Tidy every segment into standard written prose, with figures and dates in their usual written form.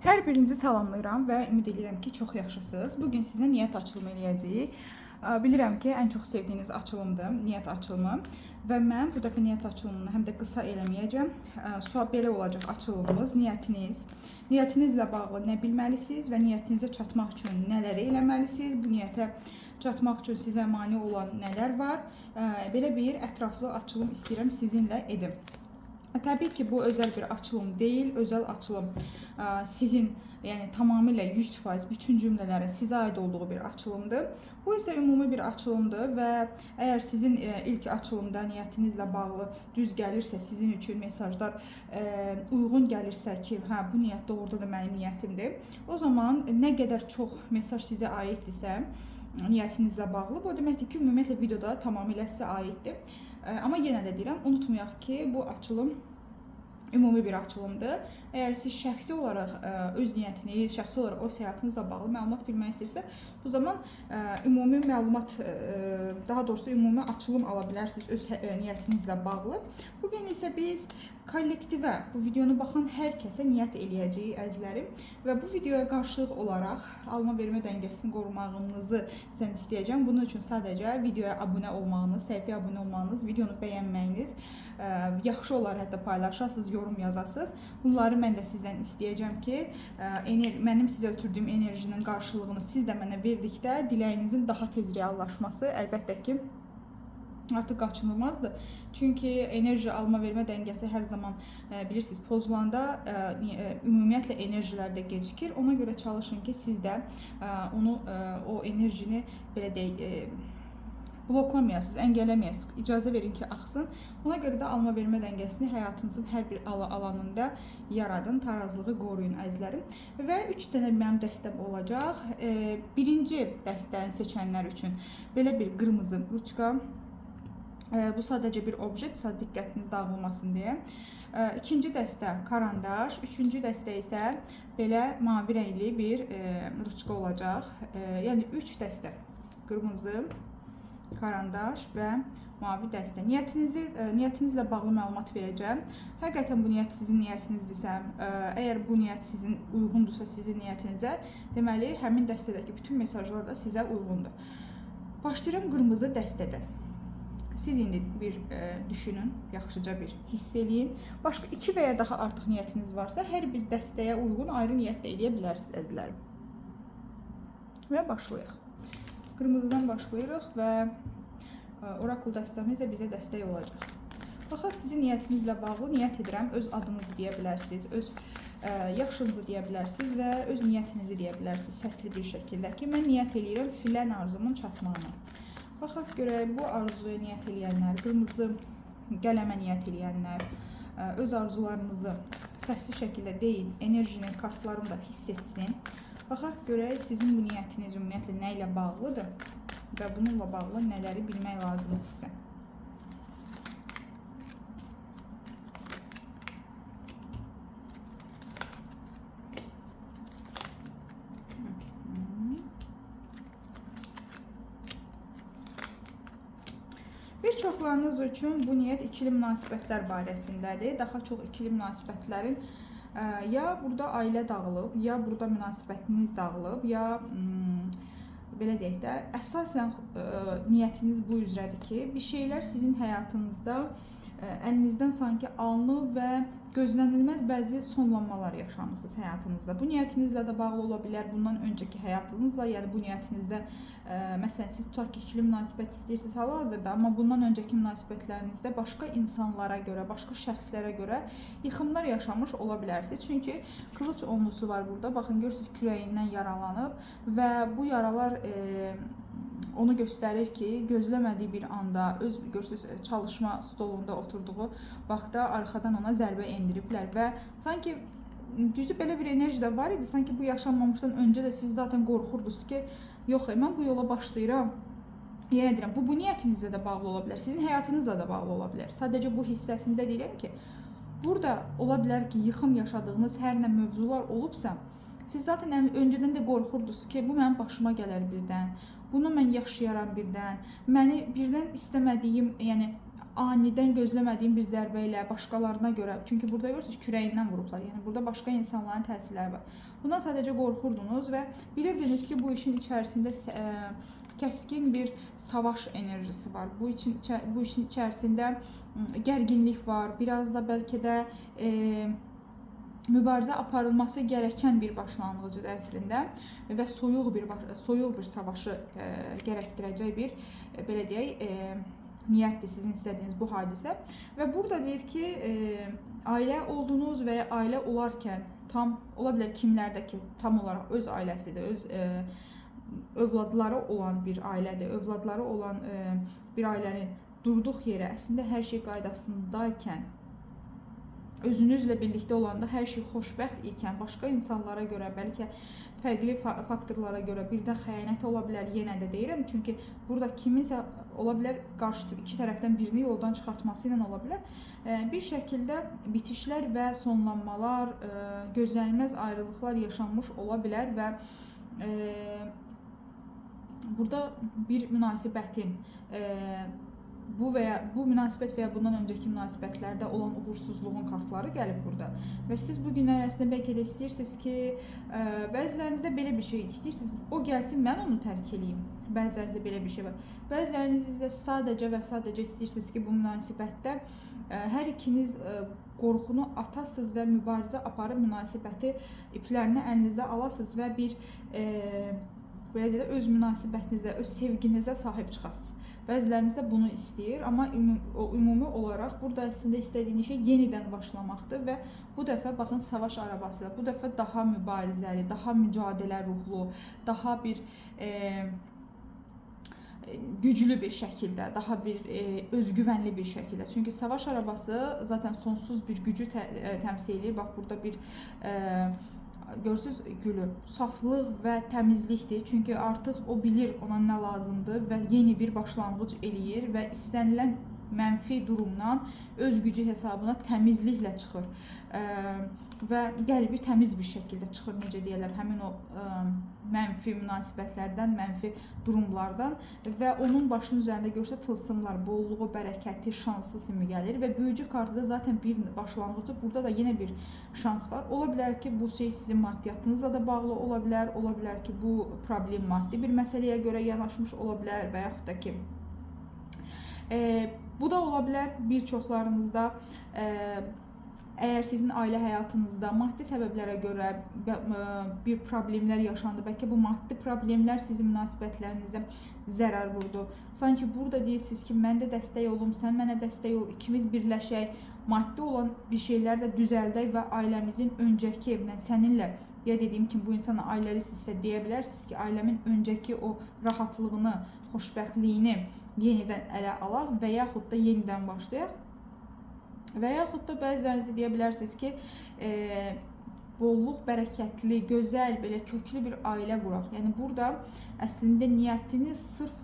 Hər birinizi salamlayıram və ümid edirəm ki, çox yaxşısınız. Bugün sizə niyyət açılımı eləyəcəyik. Bilirəm ki, ən çox sevdiyiniz açılımdır, niyyət açılımı. Və mən bu dəfə niyyət açılımını həm də qısa eləməyəcəm. Sual belə olacaq açılımımız, niyyətiniz. Niyyətinizlə bağlı nə bilməlisiniz və niyyətinizə çatmaq üçün nələri eləməlisiniz? Bu niyyətə çatmaq üçün sizə mane olan nələr var? Belə bir ətraflı açılım istəyirəm sizinlə edim. Təbii ki, bu özəl bir açılım deyil, özəl açılım sizin, yəni tamamilə 100% bütün cümlələrə sizə aid olduğu bir açılımdır. Bu isə ümumi bir açılımdır və əgər sizin ilk açılımda niyyətinizlə bağlı düz gəlirsə, sizin üçün mesajlar uyğun gəlirsə ki, hə bu niyyət doğrudan da mənim niyyətimdir, o zaman nə qədər çox mesaj sizə aiddirsə, niyyətinizlə bağlı, bu deməkdir ki, ümumiyyətlə videoda tamamilə sizə aiddir. Amma yenə də deyirəm, unutmayaq ki, bu açılım ümumi bir açılımdır. Əgər siz şəxsi olaraq öz niyyətiniz, şəxsi olaraq o həyatınızla bağlı məlumat bilmək istəyirsə, bu zaman ümumi məlumat, daha doğrusu ümumi açılım ala bilərsiniz öz niyyətinizlə bağlı. Bugün isə biz kollektivə, bu videonu baxan hər kəsə niyyət eləyəcəyik əzizlərim və bu videoya qarşılıq olaraq alma-vermə dəngəsini qorumağınızı sizdən istəyəcəm. Bunun üçün sadəcə videoya abunə olmağınız, səhifəyə abunə olmağınız, videonu bəyənməyiniz, yaxşı olar hətta paylaşasınız, yorum yazasınız. Bunları mən də sizdən istəyəcəm ki, mənim sizə ötürdüyüm enerjinin qarşılığını siz də mənə verdikdə diləyinizin daha tez reallaşması əlbəttə ki, artıq qaçınılmazdır. Çünki enerji alma-vermə dəngəsi hər zaman bilirsiniz pozulanda ümumiyyətlə enerjilər də gecikir. Ona görə çalışın ki, siz də o enerjini belə deyək bloklamayasınız, əngəlləməyəsiniz. İcazə verin ki, axsın. Ona görə də alma-vermə dəngəsini həyatınızın hər bir alanında yaradın, tarazlığı qoruyun əzizlərim. Və 3 dənə mənim dəstəm olacaq. Birinci dəstəni seçənlər üçün belə bir qırmızı ruçka. Bu sadəcə bir objektsə, diqqətiniz dağılmasın deyə. İkinci dəstə karandaş, üçüncü dəstə isə belə mavi rəngli bir ruçka olacaq. Yəni 3 dəstə qırmızı, karandaş və mavi dəstə. Niyyətinizlə bağlı məlumat verəcəm. Həqiqətən bu niyyət sizin niyyətinizdirsə, əgər bu niyyət sizin uyğundursa sizin niyyətinizə, deməli həmin dəstədəki bütün mesajlar da sizə uyğundur. Başlayıram qırmızı dəstədən. Siz indi bir düşünün, yaxşıca bir hiss eləyin. Başqa 2 və ya daha artıq niyyətiniz varsa, hər bir dəstəyə uyğun ayrı niyyət də eləyə bilərsiniz əzizlərim. Və başlayaq. Qırmızıdan başlayırıq və orakul dəstəmiz də bizə dəstək olacaq. Baxaq, sizin niyyətinizlə bağlı niyyət edirəm, öz adınızı deyə bilərsiniz, öz yaşınızı deyə bilərsiniz və öz niyyətinizi deyə bilərsiniz səsli bir şəkildə ki, mən niyyət eləyirəm filən arzumun çatmağına. Baxaq görək, bu arzuya niyyət eləyənlər, qırmızı qələmə niyyət eləyənlər, öz arzularınızı səsli şəkildə deyin, enerjini, kartlarını da hiss etsin. Baxaq görək, sizin bu niyyətiniz ümumiyyətlə nə ilə bağlıdır və bununla bağlı nələri bilmək lazımdır sizə. Bir çoxlarınız üçün bu niyyət ikili münasibətlər barəsindədir. Daha çox ikili münasibətlərin ya burada ailə dağılıb, ya burada münasibətiniz dağılıb, ya belə deyək də, əsasən niyyətiniz bu üzrədir ki, bir şeylər sizin həyatınızda əlinizdən sanki alınıb və gözlənilməz bəzi sonlanmalar yaşamısınız həyatınızda. Bu niyyətinizlə də bağlı ola bilər, bundan öncəki həyatınızla, yəni bu niyyətinizdən, məsələn, siz tutaq ki, ikili münasibət istəyirsiniz hal-hazırda, amma bundan öncəki münasibətlərinizdə başqa insanlara görə, başqa şəxslərə görə yıxımlar yaşamış ola bilərsiniz. Çünki qılıç onlusu var burada, baxın, görürsünüz kürəyindən yaralanıb və bu yaralar onu göstərir ki, gözləmədiyi bir anda, öz görürsünüz çalışma stolunda oturduğu vaxtda arxadan ona zərbə endiriblər və sanki düzü belə bir enerji də var idi, sanki bu yaşanmamışdan öncə də siz zaten qorxurdunuz ki, yox, mən bu yola başlayıram. Yenə deyirəm, bu niyyətinizlə də bağlı ola bilər, sizin həyatınızla da bağlı ola bilər. Sadəcə bu hissəsində deyirəm ki, burada ola bilər ki, yıxım yaşadığınız hər nə mövzular olubsa, siz zaten öncədən də qorxurdunuz ki, bu mənim başıma gələr birdən, bunu mən yaşayaram birdən, məni birdən istəmədiyim, yəni anidən gözləmədiyin bir zərbə ilə başqalarına görə, çünki burada görürsünüz kürəyindən vurublar. Yəni burada başqa insanların təsirləri var. Bundan sadəcə qorxurdunuz və bilirdiniz ki, bu işin içərisində kəskin bir savaş enerjisi var. Bu işin içərisində gərginlik var. Biraz da bəlkə də mübarizə aparılması gereken bir başlanğıcıdır əslində və soyuq bir savaşı gərəkdirəcək bir belə deyək niyyətdir sizin istədiyiniz bu hadisə. Və burada deyir ki, ailə oldunuz və ya ailə olarkən tam ola bilər kimlərdə ki, tam olaraq öz ailəsidir, öz övladları olan bir ailədir, övladları olan bir ailənin durduq yerə əslində hər şey qaydasındaykən, özünüzlə birlikdə olanda hər şey xoşbəxt ikən, başqa insanlara görə, bəlkə fərqli faktorlara görə birdən xəyanət ola bilər, yenə də deyirəm. Çünki burada kiminsə ola bilər qarşı iki tərəfdən birini yoldan çıxartması ilə ola bilər. Bir şəkildə bitişlər və sonlanmalar, gözlənilməz ayrılıqlar yaşanmış ola bilər və burada bir münasibətin bu münasibət və ya bundan öncəki münasibətlərdə olan uğursuzluğun kartları gəlib burada. Və siz bu günlər əslində bəlkə də istəyirsiniz ki, bəzilərinizdə belə bir şey istəyirsiniz, o gəlsin, mən onu tərk edeyim. Bəzilərinizdə belə bir şey var. Bəzilərinizdə sadəcə və sadəcə istəyirsiniz ki, bu münasibətdə hər ikiniz qorxunu atasınız və mübarizə aparıb münasibəti iplərini əlinizə alasınız və bir belə deyə öz münasibətinizə, öz sevginizə sahib çıxasınız. Bəziləriniz də bunu istəyir, amma ümumi olaraq burada əslində istədiyiniz şey yenidən başlamaqdır və bu dəfə baxın savaş arabası, bu dəfə daha mübarizəli, daha mücadilə ruhlu, daha bir güclü bir şəkildə, daha bir özgüvənli bir şəkildə. Çünki savaş arabası zaten sonsuz bir gücü təmsil edir. Bax burada bir görürsüz gülü, saflıq və təmizlikdir. Çünki artıq o bilir ona nə lazımdır və yeni bir başlanğıc eləyir və istənilən mənfi durumdan öz gücü hesabına təmizliklə çıxır. Və qəlbi təmiz bir şəkildə çıxır, necə deyirlər, həmin o mənfi münasibətlərdən, mənfi durumlardan və onun başının üzərində görsə tılsımlar, bolluğu, bərəkəti, şansı kimi gəlir və büyücü kartıda zaten bir başlanğıcı, burada da yenə bir şans var. Ola bilər ki, bu şey sizin maddiyatınızla da bağlı ola bilər ki, bu problem maddi bir məsələyə görə yanaşmış ola bilər və yaxud da ki, bu da ola bilər bir çoxlarınızda əgər sizin ailə həyatınızda maddi səbəblərə görə bir problemlər yaşandı, bəlkə bu maddi problemlər sizin münasibətlərinizə zərər vurdu. Sanki burada deyirsiniz ki, mən də dəstək olum, sən mənə dəstək ol, ikimiz birləşək, maddi olan bir şeylər də düzəldək və ailəmizin öncəki, səninlə ya dediyim kimi bu insana ailəlisinizsə deyə bilərsiniz ki, ailəmin öncəki o rahatlığını, xoşbəxtliyini yenidən ələ alaq və yaxud da yenidən başlayaq. Və yaxud da bəzilərinizi deyə bilərsiniz ki, bolluq, bərəkətli, gözəl, belə köklü bir ailə quraq. Yəni burada əslində niyyətiniz sırf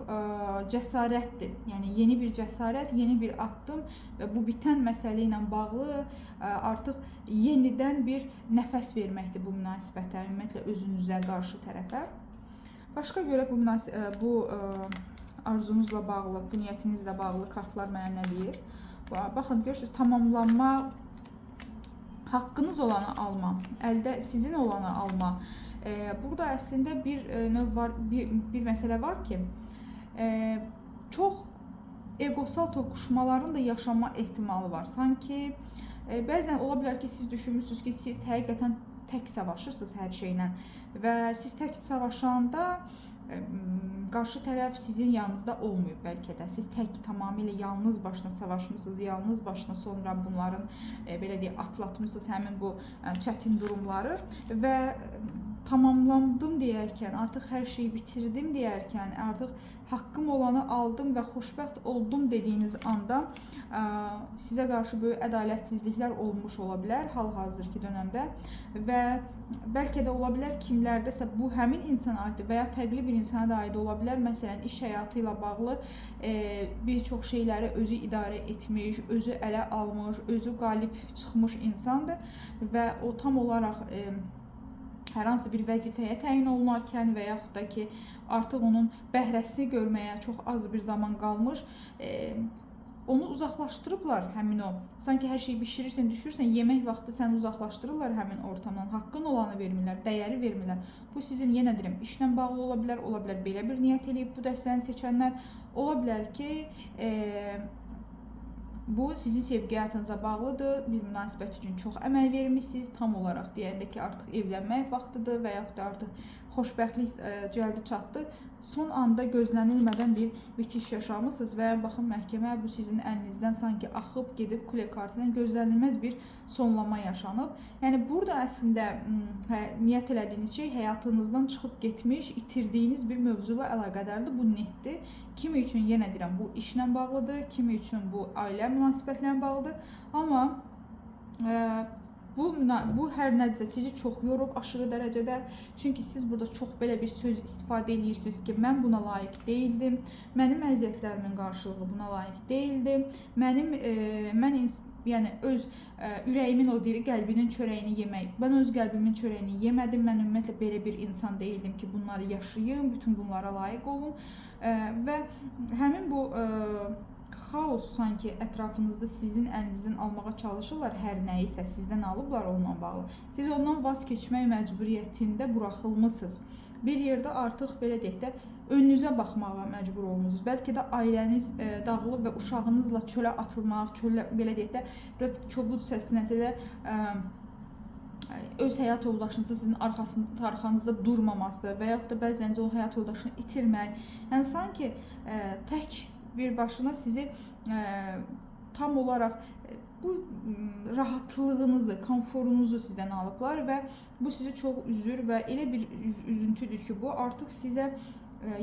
cəsarətdir. Yəni yeni bir cəsarət, yeni bir addım və bu bitən məsələ ilə bağlı artıq yenidən bir nəfəs verməkdir bu münasibətə, ümumiyyətlə özünüzə qarşı tərəfə. Başqa görə bu arzunuzla bağlı, bu niyyətinizlə bağlı kartlar mənə nə deyir? Baxın, görürsünüz, tamamlanma, haqqınız olanı alma, əldə sizin olanı alma. Burada əslində bir növ var, bir məsələ var ki, çox egosal toqquşmaların da yaşanma ehtimalı var. Sanki bəzən ola bilər ki, siz düşünmürsünüz ki, siz həqiqətən tək savaşırsınız hər şeylə və siz tək savaşanda qarşı tərəf sizin yanınızda olmayıb bəlkə də. Siz tək tamamilə yalnız başına savaşmışsınız, yalnız başına sonra bunların belə deyək, atlatmışsınız həmin bu çətin durumları və tamamlandım deyərkən, artıq hər şeyi bitirdim deyərkən, artıq haqqım olanı aldım və xoşbəxt oldum dediyiniz anda sizə qarşı böyük ədalətsizliklər olmuş ola bilər hal-hazırki dönəmdə və bəlkə də ola bilər kimlərdəsə bu həmin insana aiddir və ya fərqli bir insana da aid ola bilər. Məsələn, iş həyatı ilə bağlı bir çox şeyləri özü idarə etmiş, özü ələ almış, özü qalib çıxmış insandır və o tam olaraq hər hansı bir vəzifəyə təyin olunarkən və yaxud da ki, artıq onun bəhrəsini görməyə çox az bir zaman qalmış, onu uzaqlaşdırıblar həmin o. Sanki hər şeyi bişirirsən, düşürsən, yemək vaxtı səni uzaqlaşdırırlar həmin ortamdan. Haqqın olanı vermirlər, dəyəri vermirlər. Bu sizin yenə deyirəm, işlə bağlı ola bilər belə bir niyyət eləyib bu dərsəni seçənlər. Ola bilər ki, bu sizin sevgi həyatınıza bağlıdır, bir münasibət üçün çox əmək vermişsiniz, tam olaraq deyəndə ki, artıq evlənmək vaxtıdır və yaxud da artıq xoşbəxtlik cəldi çatdı. Son anda gözlənilmədən bir bitiş yaşamısınız və baxın məhkəmə bu sizin əlinizdən sanki axıb gedib kule kartından gözlənilməz bir sonlama yaşanıb. Yəni burada əslində niyyət elədiyiniz şey həyatınızdan çıxıb getmiş, itirdiyiniz bir mövzuyla əlaqədardır. Bu netdir. Kimi üçün yenə deyirəm, bu işlə bağlıdır, kimi üçün bu ailə münasibətlərlə bağlıdır. Amma bu hər nədirsə sizi çox yorub aşırı dərəcədə. Çünki siz burada çox belə bir söz istifadə edirsiniz ki, mən buna layiq deyildim, mənim əziyyətlərimin qarşılığı buna layiq deyildim, mən yəni öz ürəyimin o deyir, qəlbinin çörəyini yemək. Mən öz qəlbimin çörəyini yemədim, mən ümumiyyətlə belə bir insan deyildim ki, bunları yaşayım, bütün bunlara layiq olum. Və həmin bu xaos sanki ətrafınızda sizin əlinizdən almağa çalışırlar, hər nəyisə sizdən alıblar onunla bağlı. Siz ondan vaz keçmək məcburiyyətində buraxılmısınız. Bir yerdə artıq belə deyək də önünüzə baxmağa məcbur olmusunuz. Bəlkə də ailəniz dağılıb və uşağınızla çölə atılmaq, çölə belə deyək də biraz kobud səslənsə də öz həyat yoldaşınızın sizin arxanızda durmaması və yaxud da bəzən o həyat yoldaşını itirmək. Yəni sanki tək bir başına sizi tam olaraq bu rahatlığınızı, konforunuzu sizdən alıblar və bu sizi çox üzür və elə bir üzüntüdür ki, bu artıq sizə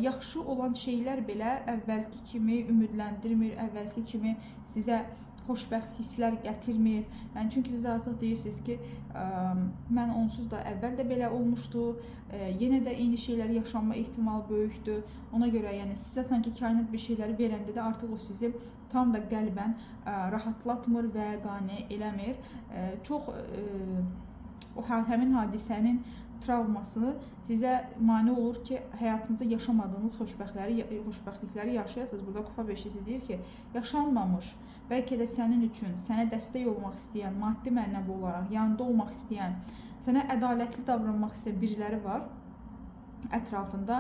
yaxşı olan şeylər belə əvvəlki kimi ümidləndirmir, əvvəlki kimi sizə xoşbəxt hisslər gətirmir. Yəni çünki siz artıq deyirsiniz ki, mən onsuz da əvvəl də belə olmuşdu, yenə də eyni şeyləri yaşanma ehtimalı böyükdür. Ona görə yəni sizə sanki kainat bir şeyləri verəndə də artıq o sizi tam da qəlbən rahatlatmır və qane eləmir. Çox həmin hadisənin travması sizə mane olur ki, həyatınızda yaşamadığınız xoşbəxtlikləri yaşayasınız. Burada kupa beşisi deyir ki, yaşanmamış, bəlkə də sənin üçün, sənə dəstək olmaq istəyən, maddi mənəvi olaraq yanında olmaq istəyən, sənə ədalətli davranmaq istəyən biriləri var ətrafında.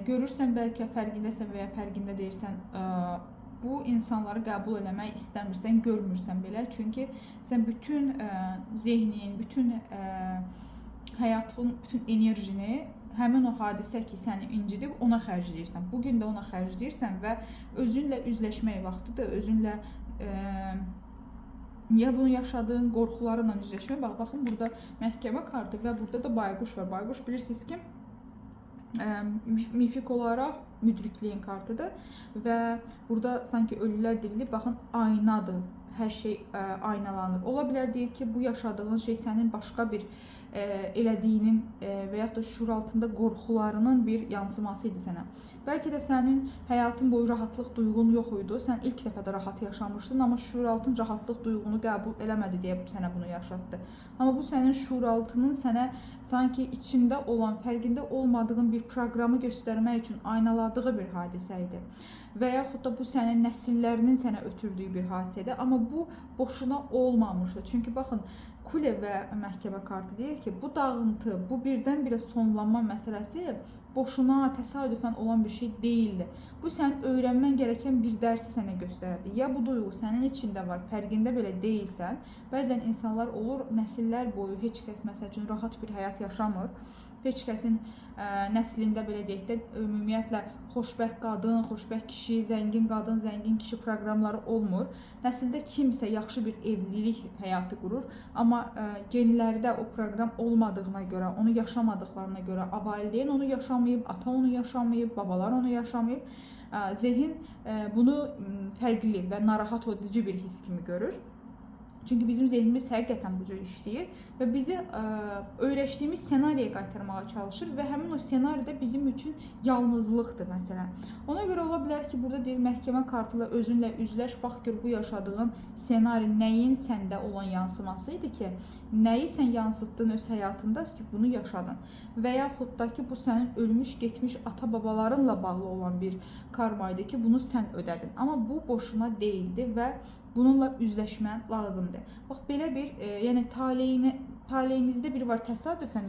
Görürsən, bəlkə fərqindəsən və ya fərqində deyirsən, bu insanları qəbul eləmək istəmirsən, görmürsən belə. Çünki sən bütün zehnin, bütün həyatın, bütün enerjini həmin o hadisə ki, səni incidib, ona xərcləyirsən. Bugün də ona xərcləyirsən və özünlə üzləşmək vaxtıdır, özünlə niyə bunu yaşadığın, qorxularla üzləşmək. Baxın, burada məhkəmə kartı və burada da bayquş var. Bayquş bilirsiniz ki, mifik olaraq müdrikliyin kartıdır və burada sanki ölülər dirilib, baxın, aynadır. Hər şey aynalanır. Ola bilər deyir ki, bu yaşadığın şey sənin başqa bir elədiyinin və yaxud da şuur altında qorxularının bir yansıması idi sənə. Bəlkə də sənin həyatın boyu rahatlıq duyğun yox idi. Sən ilk dəfə də rahat yaşamışdın, amma şuur altın rahatlıq duyğunu qəbul eləmədi deyə sənə bunu yaşatdı. Amma bu sənin şuur altının sənə sanki içində olan, fərqində olmadığın bir proqramı göstərmək üçün aynaladığı bir hadisə idi. Və yaxud da bu sənin nəsillərinin sənə ötürdüyü bir hadisədir. Amma bu boşuna olmamışdı. Çünki baxın, kule və məhkəmə kartı deyir ki, bu dağıntı, bu birdən-birə sonlanma məsələsi boşuna, təsadüfən olan bir şey deyildi. Bu sənin öyrənmən gerəkən bir dərsi sənə göstərdi. Ya bu duyğu sənin içində var, fərqində belə deyilsən. Bəzən insanlar olur, nəsillər boyu heç kəs məsəl üçün rahat bir həyat yaşamır. Heç kəsin nəslində belə deyək də ümumiyyətlə xoşbəxt qadın, xoşbəxt kişi, zəngin qadın, zəngin kişi proqramları olmur. Nəsildə kimsə yaxşı bir evlilik həyatı qurur, amma genlərdə o proqram olmadığına görə, onu yaşamadıqlarına görə, valideyn onu yaşamayıb, ata onu yaşamayıb, babalar onu yaşamayıb. Zehin bunu fərqli və narahat edici bir his kimi görür. Çünki bizim zehnimiz həqiqətən bu cür işləyir və bizi öyrəşdiyimiz ssenariyə qaytarmağa çalışır və həmin o ssenari də bizim üçün yalnızlıqdır məsələn. Ona görə ola bilər ki, burada deyir məhkəmə kartı ilə özünlə üzləş, bax gör bu yaşadığın ssenari nəyin səndə olan yansıması idi ki, nəyi sən yansıtdın öz həyatında ki, bunu yaşadın. Və yaxud da ki, bu sənin ölmüş, getmiş ata-babalarınla bağlı olan bir karma idi ki, bunu sən ödədin. Amma bu boşuna deyildi və bununla üzləşmən lazımdır. Bax belə bir, yəni taleyinizdə bir var təsadüfən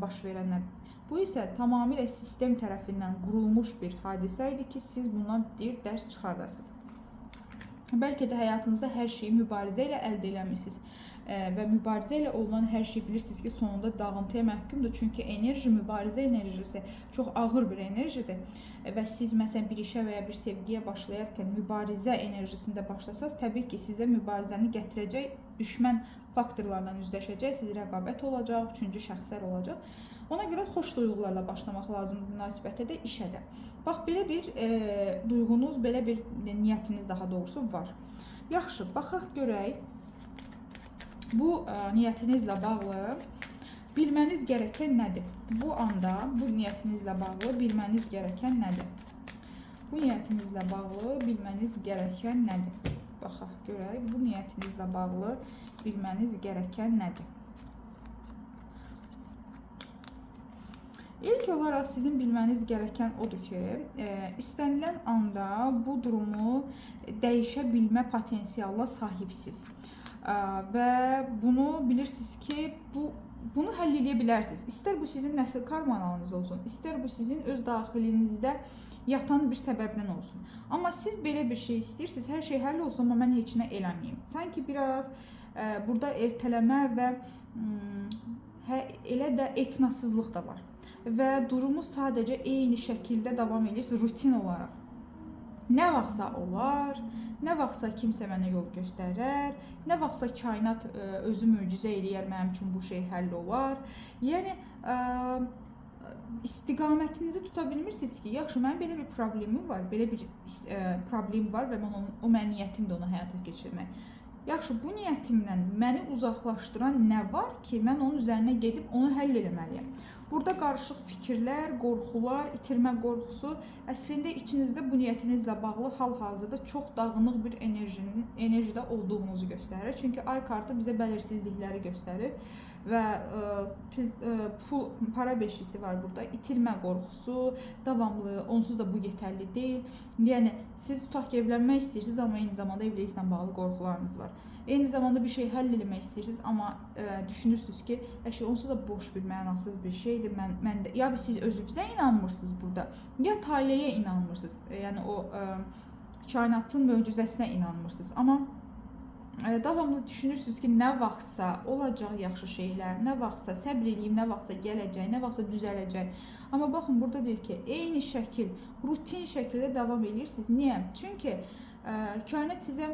baş verənlər. Bu isə tamamilə sistem tərəfindən qurulmuş bir hadisə idi ki, siz bundan bir dərs çıxardasınız. Bəlkə də həyatınızda hər şeyi mübarizə ilə əldə eləmişsiniz və mübarizə ilə olan hər şey bilirsiniz ki, sonunda dağıntıya məhkumdur. Çünki enerji, mübarizə enerjisi çox ağır bir enerjidir. Və siz məsələn bir işə və ya bir sevgiyə başlayarkən mübarizə enerjisində başlasanız, təbii ki, sizə mübarizəni gətirəcək düşmən faktorlarla üzləşəcəksiniz, rəqabət olacaq, üçüncü şəxslər olacaq. Ona görə xoş duyğularla başlamaq lazımdır münasibətə də, işə də. Bax, belə bir duyğunuz, belə bir niyyətiniz daha doğrusu var. Yaxşı, baxaq görək. Bu niyyətinizlə bağlı bilməniz gerəkən nədir? Bu anda bu niyyətinizlə bağlı bilməniz gerəkən nədir? Bu niyyətinizlə bağlı bilməniz gerəkən nədir? Baxaq görək, bu niyyətinizlə bağlı bilməniz gerəkən nədir? İlk olaraq sizin bilməniz gerəkən odur ki, istənilən anda bu durumu dəyişə bilmə potensialına sahibsiz. Və bunu bilirsiniz ki, bunu həll edə bilərsiniz. İstər bu sizin nəsil karmanalınız olsun, istər bu sizin öz daxilinizdə yatan bir səbəbdən olsun. Amma siz belə bir şey istəyirsiniz, hər şey həll olsun, amma mən heç nə eləməyim. Sanki biraz burada ertələmə və elə də etinasızlıq da var. Və durumu sadəcə eyni şəkildə davam edirsiniz, rutin olaraq. Nə vaxtsa olar, nə vaxtsa kimsə mənə yol göstərər, nə vaxtsa kainat özü möcüzə eləyər, mənim üçün bu şey həll olar. Yəni, istiqamətinizi tuta bilmirsiniz ki, yaxşı, mənim belə bir problemim var, belə bir problem var və o mənim niyyətimdir onu həyata keçirmək. Yaxşı, bu niyyətimdən məni uzaqlaşdıran nə var ki, mən onun üzərinə gedib onu həll eləməliyəm. Burada qarışıq fikirlər, qorxular, itirmə qorxusu əslində içinizdə bu niyyətinizlə bağlı hal-hazırda çox dağınıq bir enerjidə olduğunuzu göstərir. Çünki ay kartı bizə bəlirsizlikləri göstərir və para beşlisi var burada. İtirmə qorxusu, davamlı, onsuz da bu yetərli deyil. Yəni, siz tutaq ki, evlənmək istəyirsiniz, amma eyni zamanda evliliklə bağlı qorxularınız var. Eyni zamanda bir şey həll eləmək istəyirsiniz, amma düşünürsünüz ki, onsuz da boş bir, mənasız bir şeydir. Ya siz özünüzə inanmırsınız burada, ya taleyə inanmırsınız. Yəni, o kainatın möcüzəsinə inanmırsınız. Amma davamlı düşünürsünüz ki, nə vaxtsa olacaq yaxşı şeylər, nə vaxtsa səbr eləyim, nə vaxtsa gələcək, nə vaxtsa düzələcək. Amma baxın, burada deyir ki, eyni şəkil, rutin şəkildə davam edirsiniz. Niyə? Çünki kainat sizə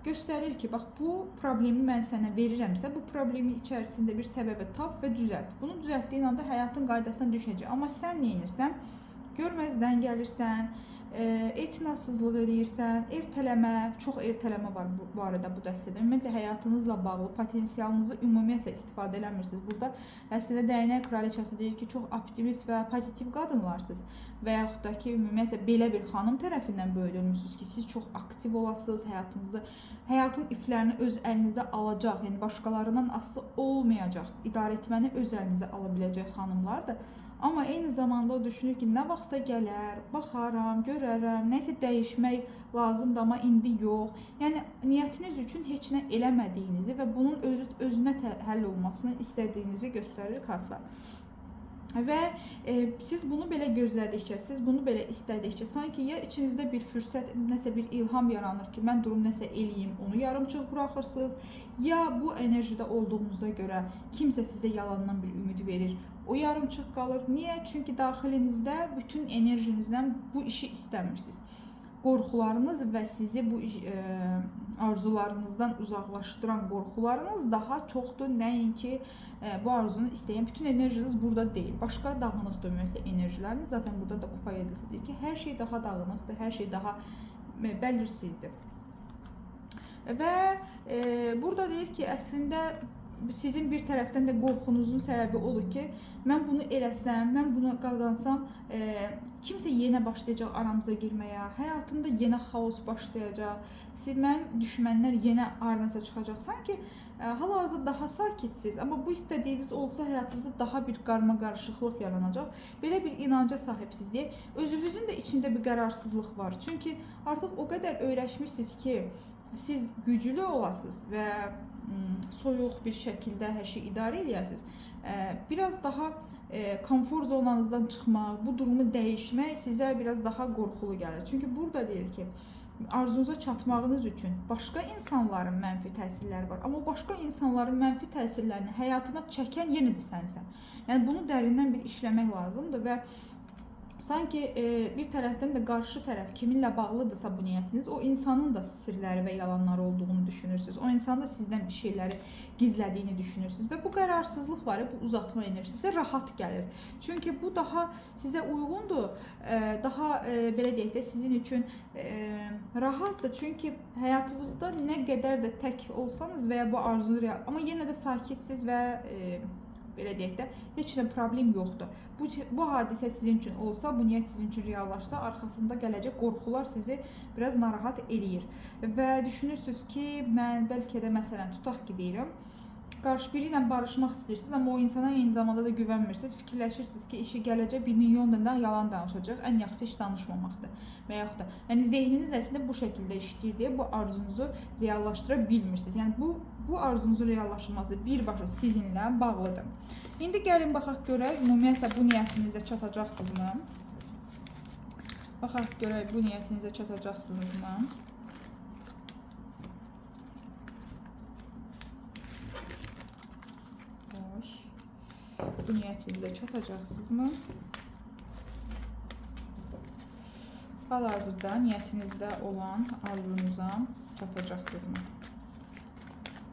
göstərir ki, bax, bu problemi mən sənə verirəmsə, bu problemi içərisində bir səbəbi tap və düzəlt. Bunu düzəltdiyin anda həyatın qaydasına düşəcək. Amma sən nə edirsən? Görməzdən gəlirsən, etinasızlıq edirsən, ertələmə, çox ertələmə var bu arada bu dəstədə. Ümumiyyətlə, həyatınızla bağlı potensialınızı ümumiyyətlə istifadə eləmirsiniz. Burada əslində dəyənək kraliçası deyir ki, çox optimist və pozitiv qadınlarsınız və yaxud da ki, ümumiyyətlə belə bir xanım tərəfindən böyüdülmüsünüz ki, siz çox aktiv olasınız, həyatın iplərini öz əlinizə alacaq, yəni başqalarından asılı olmayacaq, idarə etməni öz əlinizə ala biləcək xanımlardır. Amma eyni zamanda o düşünür ki, nə vaxtsa gələr, baxaram, görərəm, nəsə dəyişmək lazımdır, amma indi yox. Yəni, niyyətiniz üçün heç nə eləmədiyinizi və bunun özünə həll olmasını istədiyinizi göstərir kartlar. Və siz bunu belə gözlədikcə, siz bunu belə istədikcə, sanki ya içinizdə bir fürsət, nəsə bir ilham yaranır ki, mən durum nəsə eləyim, onu yarımçıq buraxırsınız, ya bu enerjide olduğunuza görə kimsə sizə yalandan bir ümid verir, o yarımçıq qalır. Niyə? Çünki daxilinizdə bütün enerjinizdən bu işi istəmirsiniz. Qorxularınız və sizi bu arzularınızdan uzaqlaşdıran qorxularınız daha çoxdur. Nəinki bu arzunu istəyən bütün enerjiniz burada deyil. Başqa dağınıqdır ümumiyyətlə enerjiləriniz. Zaten burada da kupa yedisi deyir ki, hər şey daha dağınıqdır, hər şey daha bəlirsizdir. Və burada deyir ki, əslində sizin bir tərəfdən də qorxunuzun səbəbi odur ki, mən bunu eləsəm, mən bunu qazansam, kimsə yenə başlayacaq aramıza girməyə, həyatımda yenə xaos başlayacaq, mənim düşmənlər yenə aranıza çıxacaq. Sanki hal-hazırda daha sakitsiz, amma bu istədiyiniz olsa həyatınızda daha bir qarma-qarışıqlıq yaranacaq. Belə bir inanca sahibsizliyə, özünüzün də içində bir qərarsızlıq var. Çünki artıq o qədər öyrəşmişsiniz ki, siz güclü olasınız və soyuq bir şəkildə hər şey idarə edəsiniz. Biraz daha konfor zonanızdan çıxmaq, bu durumu dəyişmək sizə biraz daha qorxulu gəlir. Çünki burada deyir ki, arzunuza çatmağınız üçün başqa insanların mənfi təsirləri var. Amma başqa insanların mənfi təsirlərini həyatına çəkən yenə də sənsən. Yəni bunu dərindən bir işləmək lazımdır və sanki bir tərəfdən də qarşı tərəf kiminlə bağlıdırsa bu niyyətiniz, o insanın da sirləri və yalanları olduğunu düşünürsünüz. O insan da sizdən bir şeyləri gizlədiyini düşünürsünüz və bu qərarsızlıq var, bu uzatma enerjisi sizə rahat gəlir. Çünki bu daha sizə uyğundur, daha belə deyək də sizin üçün rahatdır. Çünki həyatınızda nə qədər də tək olsanız və ya bu arzunu amma yenə də sakitsiz və belə deyək də, heç nə problem yoxdur. Bu hadisə sizin üçün olsa, bu niyyət sizin üçün reallaşsa, arxasında gələcək qorxular sizi biraz narahat eləyir. Və düşünürsünüz ki, mən bəlkə də məsələn, tutaq ki deyirəm, qarşı biri ilə barışmaq istəyirsiniz, amma o insana eyni zamanda da güvənmirsiniz, fikirləşirsiniz ki, işi gələcək 1 milyon dənə yalan danışacaq, ən yaxşı iş danışmamaqdır. Və yaxud da, yəni zehniniz əslində bu şəkildə işləyir deyə bu arzunuzu reallaşdıra bilmirsiniz. Yəni bu arzunuzun reallaşması birbaşa sizinlə bağlıdır. İndi gəlin baxaq görək, ümumiyyətlə bu niyyətinizə çatacaqsınızmı? Baxaq görək, bu niyyətinizə çatacaqsınızmı? Bu niyyətinizə çatacaqsınızmı? Hal-hazırda niyyətinizdə olan arzunuza çatacaqsınızmı?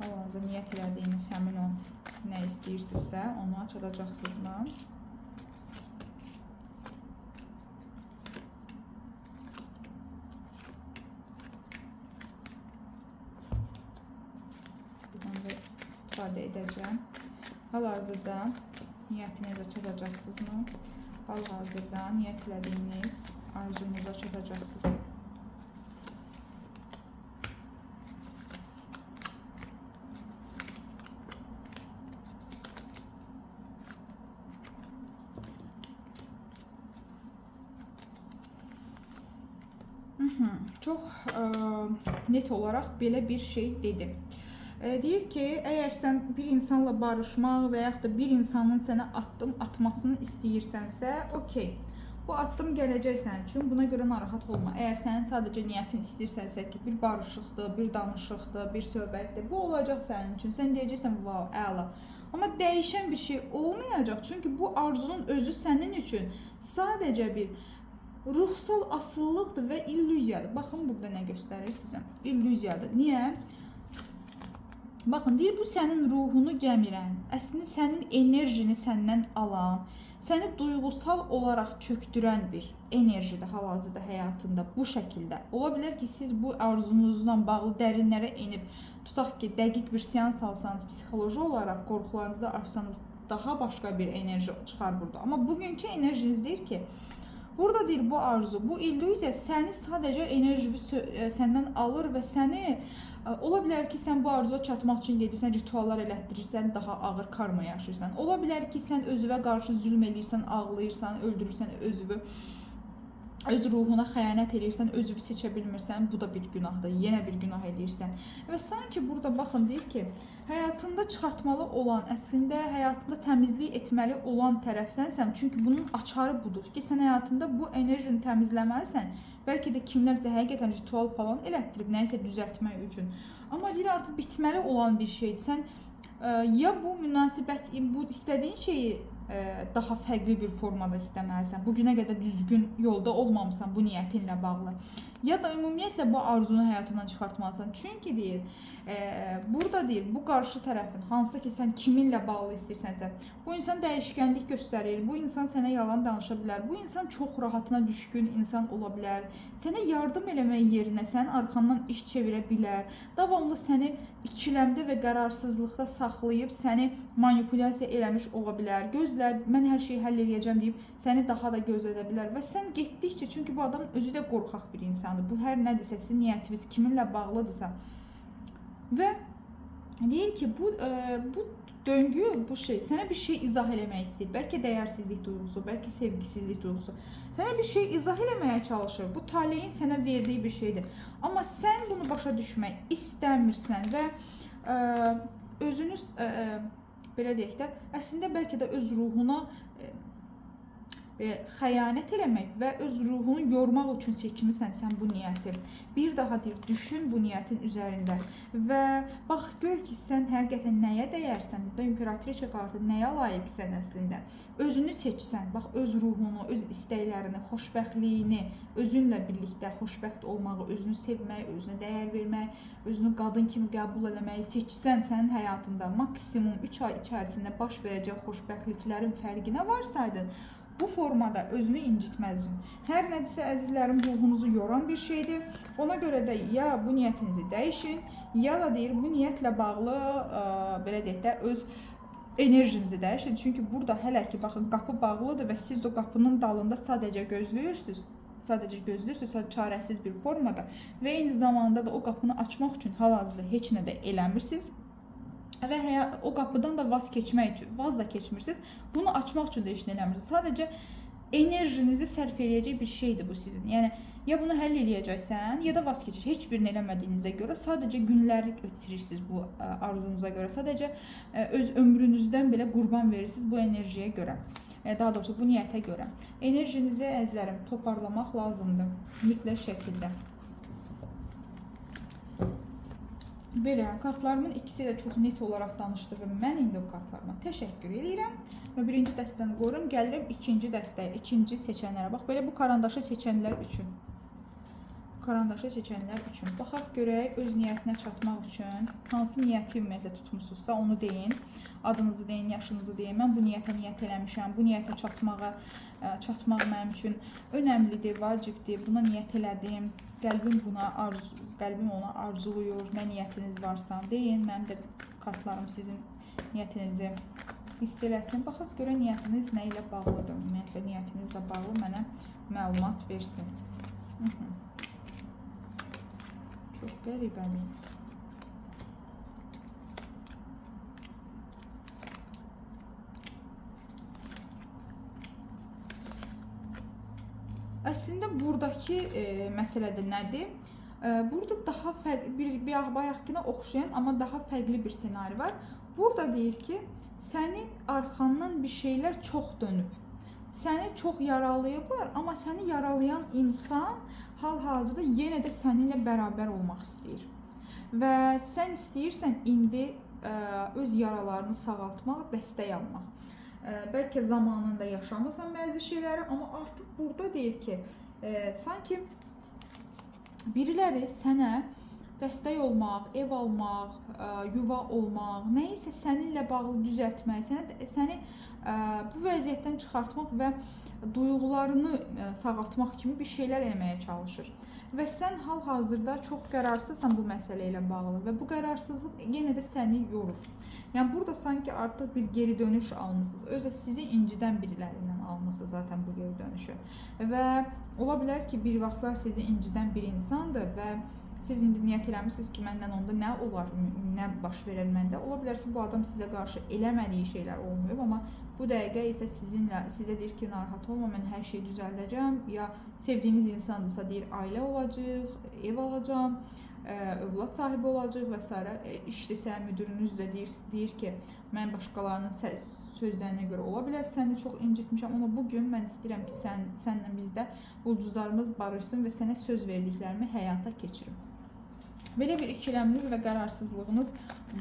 Hal-hazırda niyyət elədiyiniz həmin o nə istəyirsinizsə, ona çatacaqsınızmı? Buradan da istifadə edəcəm. Hal-hazırda niyyətinizə çatacaqsınızmı? Hal-hazırda niyyət elədiyiniz arzunuza çatacaqsınızmı? Çox net olaraq belə bir şey dedi. Deyir ki, əgər sən bir insanla barışmaq və yaxud da bir insanın sənə addım atmasını istəyirsənsə, okey. Bu addım gələcək sənin üçün, buna görə narahat olma. Əgər sənin sadəcə niyyətin istəyirsənsə ki, bir barışıqdır, bir danışıqdır, bir söhbətdir, bu olacaq sənin üçün. Sən deyəcəksən, vav, əla. Amma dəyişən bir şey olmayacaq, çünki bu arzunun özü sənin üçün sadəcə bir ruhsal asılılıqdır və illüziyadır. Baxın, burada nə göstərir sizə? İllüziyadır. Niyə? Baxın, deyir, bu sənin ruhunu gəmirən, əslində sənin enerjini səndən alan, səni duyğusal olaraq çöktürən bir enerjidir hal-hazırda həyatında bu şəkildə. Ola bilər ki, siz bu arzunuzla bağlı dərinlərə enib, tutaq ki, dəqiq bir seans alsanız, psixoloji olaraq qorxularınızı aşsanız, daha başqa bir enerji çıxar burada. Amma bugünkü enerjiniz deyir ki, burada deyir bu arzu, bu illüziya səni sadəcə enerji səndən alır və səni ola bilər ki, sən bu arzuya çatmaq üçün gedirsən, rituallar elətdirirsən, daha ağır karma yaşayırsan. Ola bilər ki, sən özünə qarşı zülm edirsən, ağlayırsan, öldürürsən özünü, öz ruhuna xəyanət edirsən, özünü seçə bilmirsən, bu da bir günahdır, yenə bir günah edirsən. Və sanki burada baxın deyir ki, həyatında çıxartmalı olan, əslində həyatında təmizlik etməli olan tərəfsənsən, çünki bunun açarı budur ki, sən həyatında bu enerjini təmizləməlisən. Bəlkə də kimlərsə həqiqətən ritual falan elətdirib, nəyisə düzəltmək üçün. Amma deyir, artıq bitməli olan bir şeydir. Sən ya bu münasibət, bu istədiyin şeyi daha fərqli bir formada istəməlisən. Bu günə qədər düzgün yolda olmamısan bu niyyətinlə bağlı. Ya da ümumiyyətlə bu arzunu həyatından çıxartmalısan. Çünki deyir, burada deyir, bu qarşı tərəfin, hansı ki sən kiminlə bağlı istəyirsənsə, bu insan dəyişkənlik göstərir, bu insan sənə yalan danışa bilər, bu insan çox rahatına düşkün insan ola bilər, sənə yardım eləmək yerinə sənin arxandan iş çevirə bilər, davamlı səni ikiləmdə və qərarsızlıqda saxlayıb səni manipulyasiya eləmiş ola bilər, gözlər, mən hər şeyi həll edəcəm deyib səni daha da gözlədə bilər və sən getdikcə, çünki bu adam özü də qorxaq bir insandır, bu hər nədirsə, sizin niyyətiniz kiminlə bağlıdırsa və deyir ki, bu döngü, bu şey, sənə bir şey izah eləmək istəyir. Bəlkə dəyərsizlik duyğusu, bəlkə sevgisizlik duyğusu. Sənə bir şey izah eləməyə çalışır. Bu taleyin sənə verdiyi bir şeydir. Amma sən bunu başa düşmək istəmirsən və özünüz, belə deyək də, əslində bəlkə də öz ruhuna xəyanət eləmək və öz ruhunu yormaq üçün seçmisən sən bu niyyəti. Bir daha deyir, düşün bu niyyətin üzərində və bax, gör ki, sən həqiqətən nəyə dəyərsən, burada imperatriça qartı nəyə layiqsən əslində. Özünü seçsən, bax, öz ruhunu, öz istəklərini, xoşbəxtliyini, özünlə birlikdə xoşbəxt olmağı, özünü sevmək, özünə dəyər vermək, özünü qadın kimi qəbul eləməyi seçsən sənin həyatında maksimum 3 ay içərisində baş verəcək xoşbəxtliklərin fərqinə varsaydın, bu formada özünü incitməzsin. Hər nədirsə əzizlərim, ruhunuzu yoran bir şeydir. Ona görə də ya bu niyyətinizi dəyişin, ya da deyir bu niyyətlə bağlı belə deyək də öz enerjinizi dəyişin. Çünki burada hələ ki baxın qapı bağlıdır və siz o qapının dalında sadəcə gözləyirsiniz. Sadəcə çarəsiz bir formada və eyni zamanda da o qapını açmaq üçün hal-hazırda heç nə də eləmirsiniz. Və o qapıdan da vaz da keçmirsiniz. Bunu açmaq üçün də heç nə eləmirsiniz. Sadəcə enerjinizi sərf eləyəcək bir şeydir bu sizin. Yəni, ya bunu həll eləyəcəksən, ya da vaz keçəcək. Heç birini eləmədiyinizə görə sadəcə günləri ötürürsünüz bu arzunuza görə. Sadəcə öz ömrünüzdən belə qurban verirsiniz bu enerjiyə görə. Daha doğrusu bu niyyətə görə. Enerjinizi, əzizlərim, toparlamaq lazımdır. Mütləq şəkildə. Belə, kartlarımın ikisi də çox net olaraq danışdı və mən indi o kartlarıma təşəkkür edirəm və birinci dəstəni qoyuram, gəlirəm ikinci dəstəyə, ikinci seçənlərə. Bax, belə bu karandaşı seçənlər üçün. Karandaşı seçənlər üçün. Baxaq görək, öz niyyətinə çatmaq üçün hansı niyyəti ümumiyyətlə tutmuşsunuzsa onu deyin. Adınızı deyin, yaşınızı deyin. Mən bu niyyətə niyyət eləmişəm. Bu niyyətə çatmaq mənim üçün önəmlidir, vacibdir. Buna niyyət elədim. Qəlbim ona arzuluyur. Nə niyyətiniz varsa deyin. Mənim də kartlarım sizin niyyətinizi istələsin. Baxaq görə niyyətiniz nə ilə bağlıdır. Ümumiyyətlə niyyətinizlə bağlı mənə məlumat versin. Çox qəribədir. Əslində buradakı məsələdə nədir? Burada daha fərqli, bayaqkına oxşayan, amma daha fərqli bir senari var. Burada deyir ki, sənin arxandan bir şeylər çox dönüb. Səni çox yaralayıblar, amma səni yaralayan insan hal-hazırda yenə də səninlə bərabər olmaq istəyir. Və sən istəyirsən indi öz yaralarını sağaltmaq, dəstək almaq. Bəlkə zamanında yaşamısan bəzi şeyləri, amma artıq burada deyir ki, sanki biriləri sənə dəstək olmaq, ev almaq, yuva olmaq, nəyisə səninlə bağlı düzəltmək, səni bu vəziyyətdən çıxartmaq və duyğularını sağaltmaq kimi bir şeylər eləməyə çalışır. Və sən hal-hazırda çox qərarsızsan bu məsələ ilə bağlı və bu qərarsızlıq yenə də səni yorur. Yəni, burada sanki artıq bir geri dönüş almışsınız. Özə sizi incidən birilərindən almışsınız zaten bu geri dönüşü. Və ola bilər ki, bir vaxtlar sizi incidən bir insandır və siz indi niyyət eləmişsiniz ki, məndən onda nə olar, nə baş verər məndə. Ola bilər ki, bu adam sizə qarşı eləmədiyi şeylər olmuyor, amma bu dəqiqə isə sizə deyir ki, narahat olma, mən hər şeyi düzəldəcəm. Ya sevdiyiniz insandırsa deyir, ailə olacaq, ev alacam, övlad sahibi olacaq və s. İşdirsə, müdürünüz də deyir ki, mən başqalarının sözlərinə görə ola bilər, səni çox incitmişəm, amma bugün mən istəyirəm ki, sənlə bizdə ulduzlarımız barışsın və sənə söz verdiklərimi həyata keçirim. Belə bir ikiləminiz və qərarsızlığınız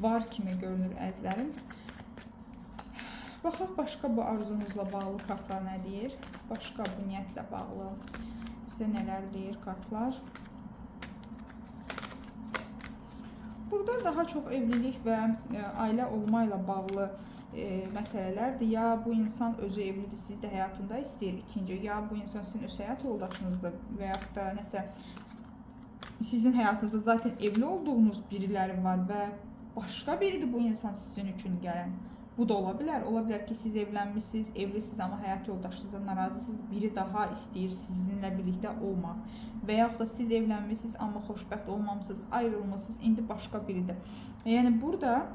var kimi görünür əzizlərim. Baxaq başqa bu arzunuzla bağlı kartlar nə deyir? Başqa bu niyyətlə bağlı sizə nələr deyir kartlar? Burada daha çox evlilik və ailə olma ilə bağlı məsələlərdir. Ya bu insan özü evlidir, siz də həyatında istəyir ikinci, ya bu insan sizin öz həyat yoldaşınızdır və yaxud da nəsə sizin həyatınızda zaten evli olduğunuz biriləri var və başqa biridir bu insan sizin üçün gələn. Bu da ola bilər. Ola bilər ki, siz evlənmişsiniz, evlisiniz, amma həyat yoldaşınızdan narazısınız. Biri daha istəyir sizinlə birlikdə olmaq. Və yaxud da siz evlənmişsiniz, amma xoşbəxt olmamısınız, ayrılmışsınız, indi başqa biridir. Yəni burada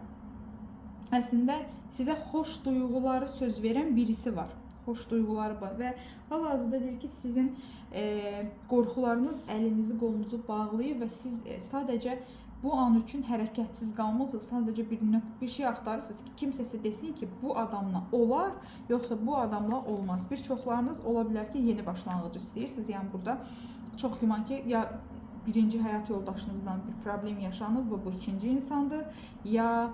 əslində sizə xoş duyğuları söz verən birisi var. Xoş duyğuları var və hal-hazırda deyir ki, sizin qorxularınız əlinizi, qolunuzu bağlayır və siz sadəcə bu an üçün hərəkətsiz qalmısınız. Sadəcə bir şey axtarırsınız ki, kimsəsə desin ki, bu adamla olar, yoxsa bu adamla olmaz. Bir çoxlarınız ola bilər ki, yeni başlanğıc istəyirsiniz. Yəni burada çox güman ki, ya birinci həyat yoldaşınızdan bir problem yaşanıb və bu ikinci insandır, ya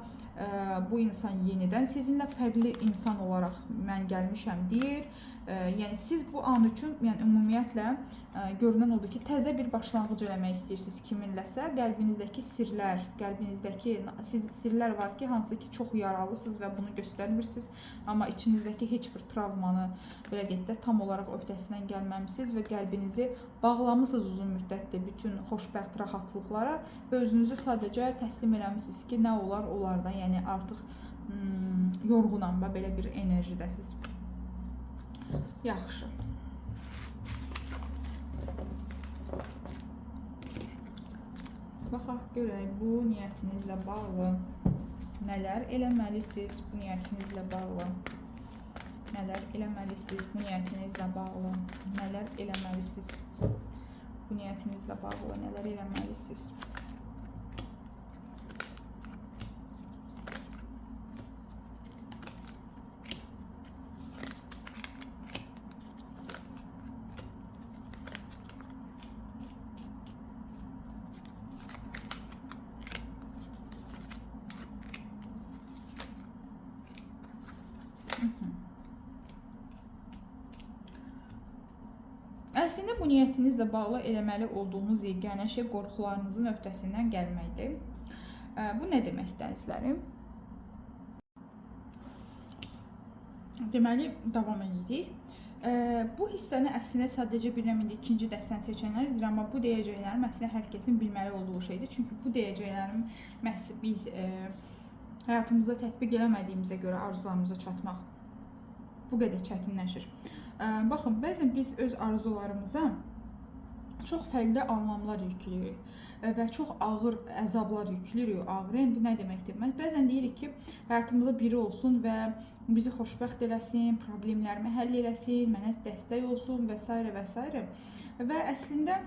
bu insan yenidən sizinlə fərqli insan olaraq mən gəlmişəm deyir. Yəni siz bu an üçün, yəni ümumiyyətlə görünən odur ki, təzə bir başlanğıc eləmək istəyirsiniz kiminləsə, qəlbinizdəki sirlər, qəlbinizdəki sirlər var ki, hansı ki çox yaralısınız və bunu göstərmirsiniz, amma içinizdəki heç bir travmanı belə deyək də tam olaraq öhdəsindən gəlməmisiniz və qəlbinizi bağlamısınız uzun müddətdir bütün xoşbəxt rahatlıqlara və özünüzü sadəcə təslim eləmisiniz ki, nə olar onlardan, yəni artıq yorğunam və belə bir enerjidəsiz. Yaxşı. Baxaq görək bu niyyətinizlə bağlı nələr eləməlisiniz, bu niyyətinizlə bağlı nələr eləməlisiniz, bu niyyətinizlə bağlı nələr eləməlisiniz, bu niyyətinizlə bağlı nələr eləməlisiniz. Əslində bu niyyətinizlə bağlı eləməli olduğunuz yeganə şey qorxularınızın öhdəsindən gəlməkdir. Bu nə deməkdir əzizlərim? Deməli, davam edirik. Bu hissəni əslində sadəcə bilirəm indi ikinci dəstəni seçənlər, amma bu deyəcəklərim əslində hər kəsin bilməli olduğu şeydir. Çünki bu deyəcəklərim məhz biz həyatımızda tətbiq eləmədiyimizə görə arzularımıza çatmaq bu qədər çətinləşir. Baxın, bəzən biz öz arzularımıza çox fərqli anlamlar yükləyirik və çox ağır əzablar yükləyirik. Ağır, bu nə deməkdir? Bəzən deyirik ki, həyatımızda biri olsun və bizi xoşbəxt eləsin, problemlərimi həll eləsin, mənə dəstək olsun və s. və s. Və əslində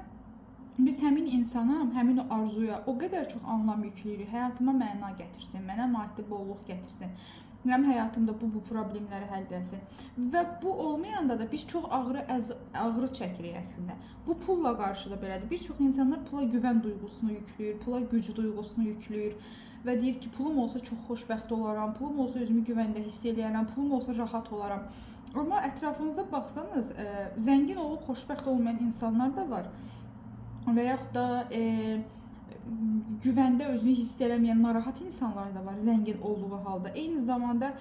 biz həmin insana, həmin arzuya o qədər çox anlam yükləyirik. Həyatıma məna gətirsin, mənə maddi bolluq gətirsin. Mənim həyatımda bu problemləri həll etsin. Və bu olmayanda da biz çox ağrı çəkirik əslində. Bu pulla qarşı da belədir. Bir çox insanlar pula güvən duyğusunu yükləyir, pula güc duyğusunu yükləyir və deyir ki, pulum olsa çox xoşbəxt olaram, pulum olsa özümü güvəndə hiss eləyərəm, pulum olsa rahat olaram. Amma ətrafınıza baxsanız, zəngin olub xoşbəxt olmayan insanlar da var. Və yaxud da güvəndə özünü hiss eləməyən narahat insanlar da var, zəngin olduğu halda. Eyni zamanda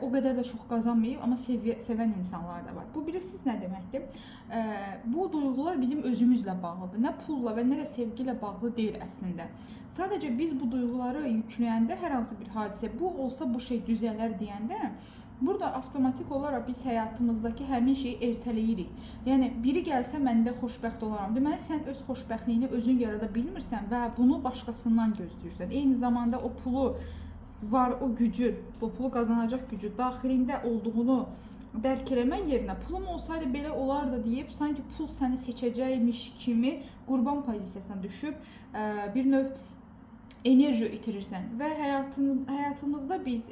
o qədər də çox qazanmayıb, amma sevən insanlar da var. Bu bilirsiniz nə deməkdir? Bu duyğular bizim özümüzlə bağlıdır. Nə pulla və nə də sevgi ilə bağlı deyil əslində. Sadəcə biz bu duyğuları yükləyəndə hər hansı bir hadisə, bu olsa bu şey düzələr deyəndə, burada avtomatik olaraq biz həyatımızdakı həmin şeyi ertələyirik. Yəni, biri gəlsə məndə xoşbəxt olaram. Deməli, sən öz xoşbəxtliyini özün yarada bilmirsən və bunu başqasından gözləyirsən. Eyni zamanda o pulu var, o gücü, bu pulu qazanacaq gücü daxilində olduğunu dərk eləmək yerinə pulum olsaydı belə olardı deyib, sanki pul səni seçəcəkmiş kimi qurban pozisiyasına düşüb bir növ enerji itirirsən və həyatımızda biz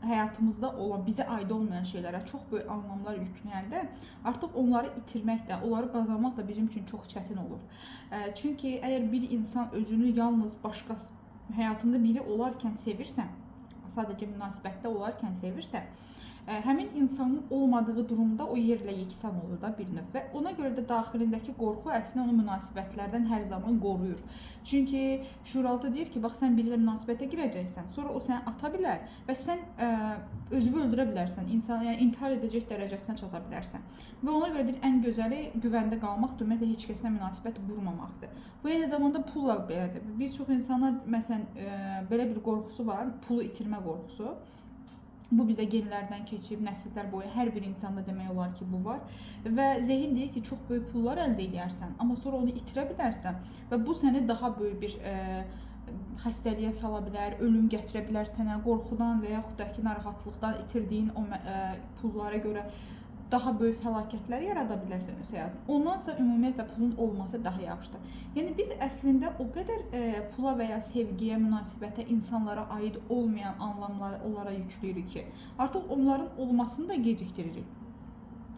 həyatımızda olan, bizə aid olmayan şeylərə çox böyük anlamlar yükləyəndə artıq onları itirmək də, onları qazanmaq da bizim üçün çox çətin olur. Çünki əgər bir insan özünü yalnız başqası həyatında biri olarkən sevirsən, sadəcə münasibətdə olarkən sevirsə, həmin insanın olmadığı durumda o yerlə yeksan olur da bir növ və ona görə də daxilindəki qorxu əslində onu münasibətlərdən hər zaman qoruyur. Çünki şuuraltı deyir ki, bax sən birilə münasibətə girəcəksən, sonra o səni ata bilər və sən özünü öldürə bilərsən, yəni intihar edəcək dərəcəsinə çata bilərsən. Və ona görə deyir, ən gözəli güvəndə qalmaqdır, ümumiyyətlə heç kəslə münasibət qurmamaqdır. Bu eyni zamanda pulla belədir. Bir çox insanlar məsələn belə bir qorxusu var, pulu itirmə qorxusu. Bu bizə genlərdən keçib, nəsillər boyu hər bir insanda demək olar ki, bu var. Və zehin deyir ki, çox böyük pullar əldə edərsən, amma sonra onu itirə bilərsən və bu səni daha böyük bir xəstəliyə sala bilər, ölüm gətirə bilər sənə, qorxudan və yaxud da ki, narahatlıqdan itirdiyin o pullara görə daha böyük fəlakətlər yarada bilərsən öz həyatında. Ondansa ümumiyyətlə pulun olması daha yaxşıdır. Yəni biz əslində o qədər pula və ya sevgiyə, münasibətə, insanlara aid olmayan anlamları onlara yükləyirik ki, artıq onların olmasını da gecikdiririk.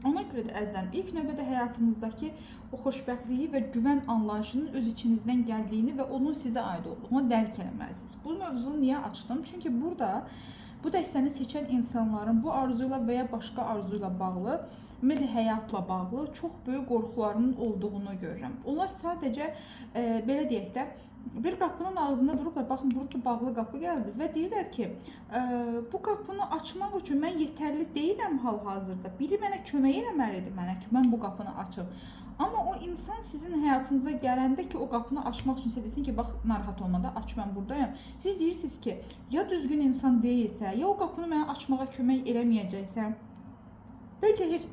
Ona görə də əzizlərim, ilk növbədə həyatınızdakı o xoşbəxtliyi və güvən anlayışının öz içinizdən gəldiyini və onun sizə aid olduğunu dərk etməlisiniz. Bu mövzunu niyə açdım? Çünki burada bu dəstəni seçən insanların bu arzuyla və ya başqa arzuyla bağlı, ümumiyyətlə həyatla bağlı çox böyük qorxularının olduğunu görürəm. Onlar sadəcə belə deyək də, bir qapının ağzında durublar, baxın burada bağlı qapı gəldi və deyirlər ki, bu qapını açmaq üçün mən yetərli deyiləm hal-hazırda. Biri mənə kömək eləməlidir mənə ki, mən bu qapını açım. Amma o insan sizin həyatınıza gələndə ki, o qapını açmaq üçün sizə desin ki, bax, narahat olmada, aç, mən buradayım. Siz deyirsiniz ki, ya düzgün insan deyilsə, ya o qapını mənə açmağa kömək eləməyəcəksə, bəlkə heç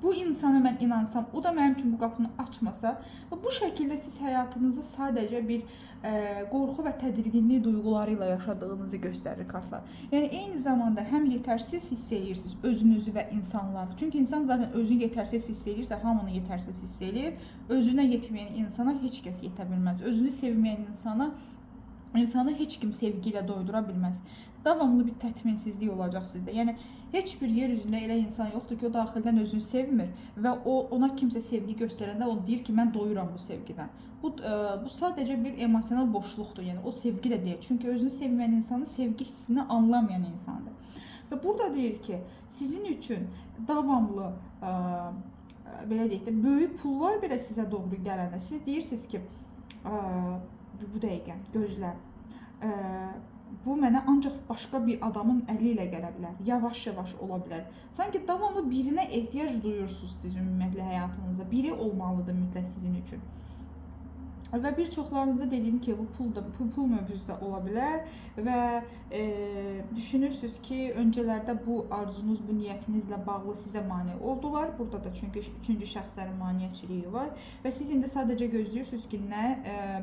bu insana mən inansam, o da mənim üçün bu qapını açmasa və bu şəkildə siz həyatınızı sadəcə bir qorxu və tədirginlik duyğuları ilə yaşadığınızı göstərir kartlar. Yəni eyni zamanda həm yetərsiz hiss edirsiniz özünüzü və insanları. Çünki insan zaten özünü yetərsiz hiss edirsə, hamını yetərsiz hiss edir. Özünə yetməyən insana heç kəs yetə bilməz. Özünü sevməyən insanı heç kim sevgi ilə doydura bilməz. Davamlı bir tətminsizlik olacaq sizdə. Yəni heç bir yer üzündə elə insan yoxdur ki, o daxildən özünü sevmir və ona kimsə sevgi göstərəndə o deyir ki, mən doyuram bu sevgidən. Bu sadəcə bir emosional boşluqdur. Yəni o sevgi də deyil. Çünki özünü sevməyən insanın sevgi hissini anlamayan insandır. Və burada deyir ki, sizin üçün davamlı belə deyək də, böyük pullar belə sizə doğru gələndə siz deyirsiniz ki, bu dəqiqə gözlə. Bu mənə ancaq başqa bir adamın əli ilə gələ bilər. Yavaş-yavaş ola bilər. Sanki davamlı birinə ehtiyac duyursunuz siz ümumiyyətlə həyatınızda. Biri olmalıdır mütləq sizin üçün. Və bir çoxlarınıza dediyim ki, bu pul mövzusu da ola bilər və düşünürsünüz ki, öncələrdə bu arzunuz, bu niyyətinizlə bağlı sizə mane oldular. Burada da çünki üçüncü şəxslərin maneəçiliyi var və siz indi sadəcə gözləyirsiniz ki, nə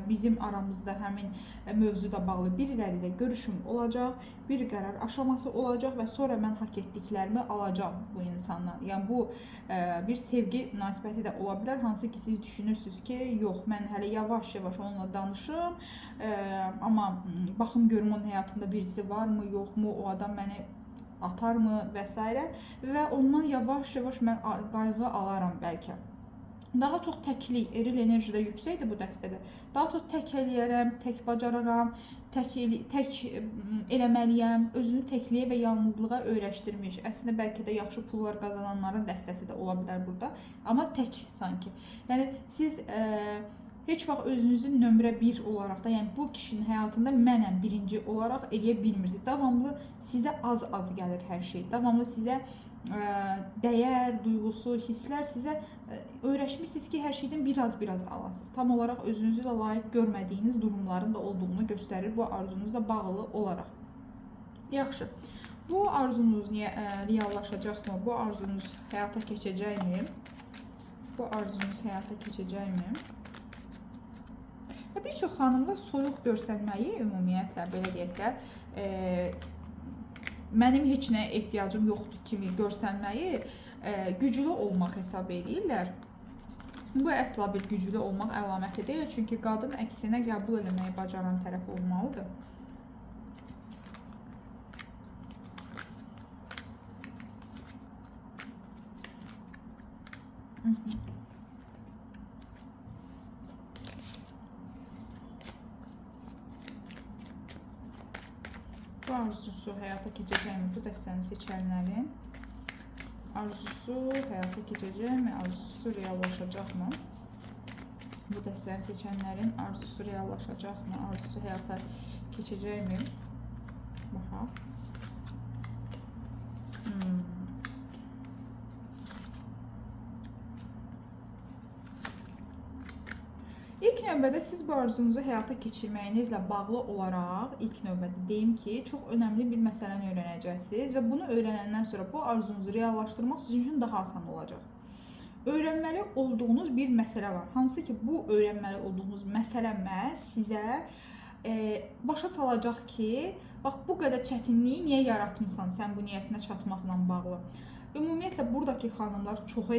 bizim aramızda həmin mövzuda bağlı biriləri ilə görüşüm olacaq, bir qərar aşaması olacaq və sonra mən hak etdiklərimi alacağım bu insandan. Yəni bu bir sevgi münasibəti də ola bilər, hansı ki siz düşünürsünüz ki, yox, mən hələ yavaş-yavaş onunla danışım, amma baxım görüm onun həyatında birisi varmı, yoxmu, o adam məni atarmı və s. və ondan yavaş-yavaş mən qayğı alaram bəlkə. Daha çox təklik, eril enerji də yüksəkdir bu dəstədə. Daha çox tək eləyərəm, tək bacararam, tək eləməliyəm, özünü təkliyə və yalnızlığa öyrəşdirmiş. Əslində bəlkə də yaxşı pullar qazananların dəstəsi də ola bilər burada, amma tək sanki. Yəni siz heç vaxt özünüzün nömrə 1 olaraq da, yəni bu kişinin həyatında mənəm birinci olaraq eləyə bilmirsiniz. Davamlı sizə az-az gəlir hər şey. Davamlı sizə dəyər, duyğusu, hisslər sizə öyrəşmişsiniz ki, hər şeydən biraz-biraz alasınız. Tam olaraq özünüzü də layiq görmədiyiniz durumların da olduğunu göstərir bu arzunuzla bağlı olaraq. Yaxşı. Bu arzunuz reallaşacaqmı? Bu arzunuz həyata keçəcəkmi? Bu arzunuz həyata keçəcəkmi? Bir çox xanımda soyuq görsənməyi ümumiyyətlə belə deyək də, mənim heç nəyə ehtiyacım yoxdur kimi görsənməyi güclü olmaq hesab edirlər. Bu əsla bir güclü olmaq əlaməti deyil, çünki qadın əksinə qəbul eləməyi bacaran tərəf olmalıdır. Bu arzusu həyata keçəcəkmi? Bu dəstəni seçənlərin arzusu həyata keçəcəkmi? Arzusu reallaşacaqmı? Bu dəstəni seçənlərin arzusu reallaşacaqmı? Arzusu həyata keçəcəkmi? Baxaq. İlk növbədə siz bu arzunuzu həyata keçirməyinizlə bağlı olaraq ilk növbədə deyim ki, çox önəmli bir məsələni öyrənəcəksiniz və bunu öyrənəndən sonra bu arzunuzu reallaşdırmaq sizin üçün daha asan olacaq. Öyrənməli olduğunuz bir məsələ var. Hansı ki, bu öyrənməli olduğunuz məsələ məhz sizə başa salacaq ki, bax bu qədər çətinliyi niyə yaratmısan sən bu niyyətinə çatmaqla bağlı. Ümumiyyətlə buradakı xanımlar çox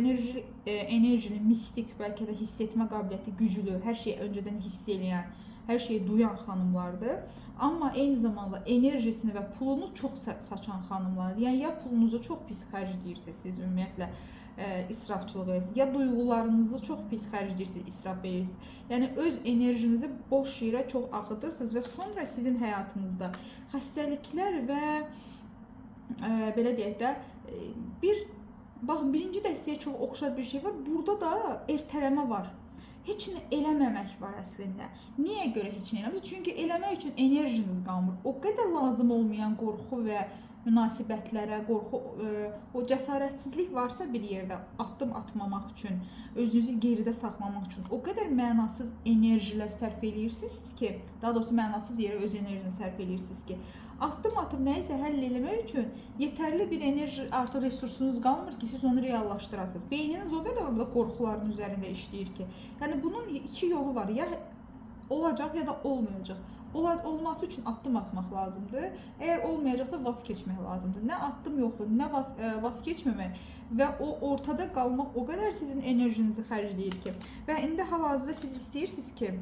enerjili, mistik, bəlkə də hiss etmə qabiliyyəti güclü, hər şeyi öncədən hiss edən, hər şeyi duyan xanımlardır. Amma eyni zamanda enerjisini və pulunu çox saçan xanımlardır. Yəni ya pulunuzu çox pis xərcləyirsiniz, siz ümumiyyətlə israfçılıq edirsiniz, ya duyğularınızı çox pis xərcləyirsiniz, israf edirsiniz. Yəni öz enerjinizi boş yerə çox axıdırsınız və sonra sizin həyatınızda xəstəliklər və belə deyək də birinci dəstəyə çox oxşar bir şey var. Burada da ertələmə var. Heç nə eləməmək var əslində. Niyə görə heç nə eləməmək? Çünki eləmək üçün enerjiniz qalmır. O qədər lazım olmayan qorxu və münasibətlərə, qorxu, o cəsarətsizlik varsa bir yerdə addım atmamaq üçün, özünüzü geridə saxlamaq üçün o qədər mənasız enerjilər sərf edirsiniz ki, daha doğrusu mənasız yerə öz enerjini sərf edirsiniz ki, addım atıb nəyisə həll etmək üçün yetərli bir enerji, artıq resursunuz qalmır ki, siz onu reallaşdırasınız. Beyniniz o qədər orada qorxuların üzərində işləyir ki, yəni bunun iki yolu var, ya olacaq ya da olmayacaq. Olması üçün addım atmaq lazımdır. Əgər olmayacaqsa vaz keçmək lazımdır. Nə addım yoxdur, nə vaz keçməmək və o ortada qalmaq o qədər sizin enerjinizi xərcləyir ki. Və indi hal-hazırda siz istəyirsiniz ki,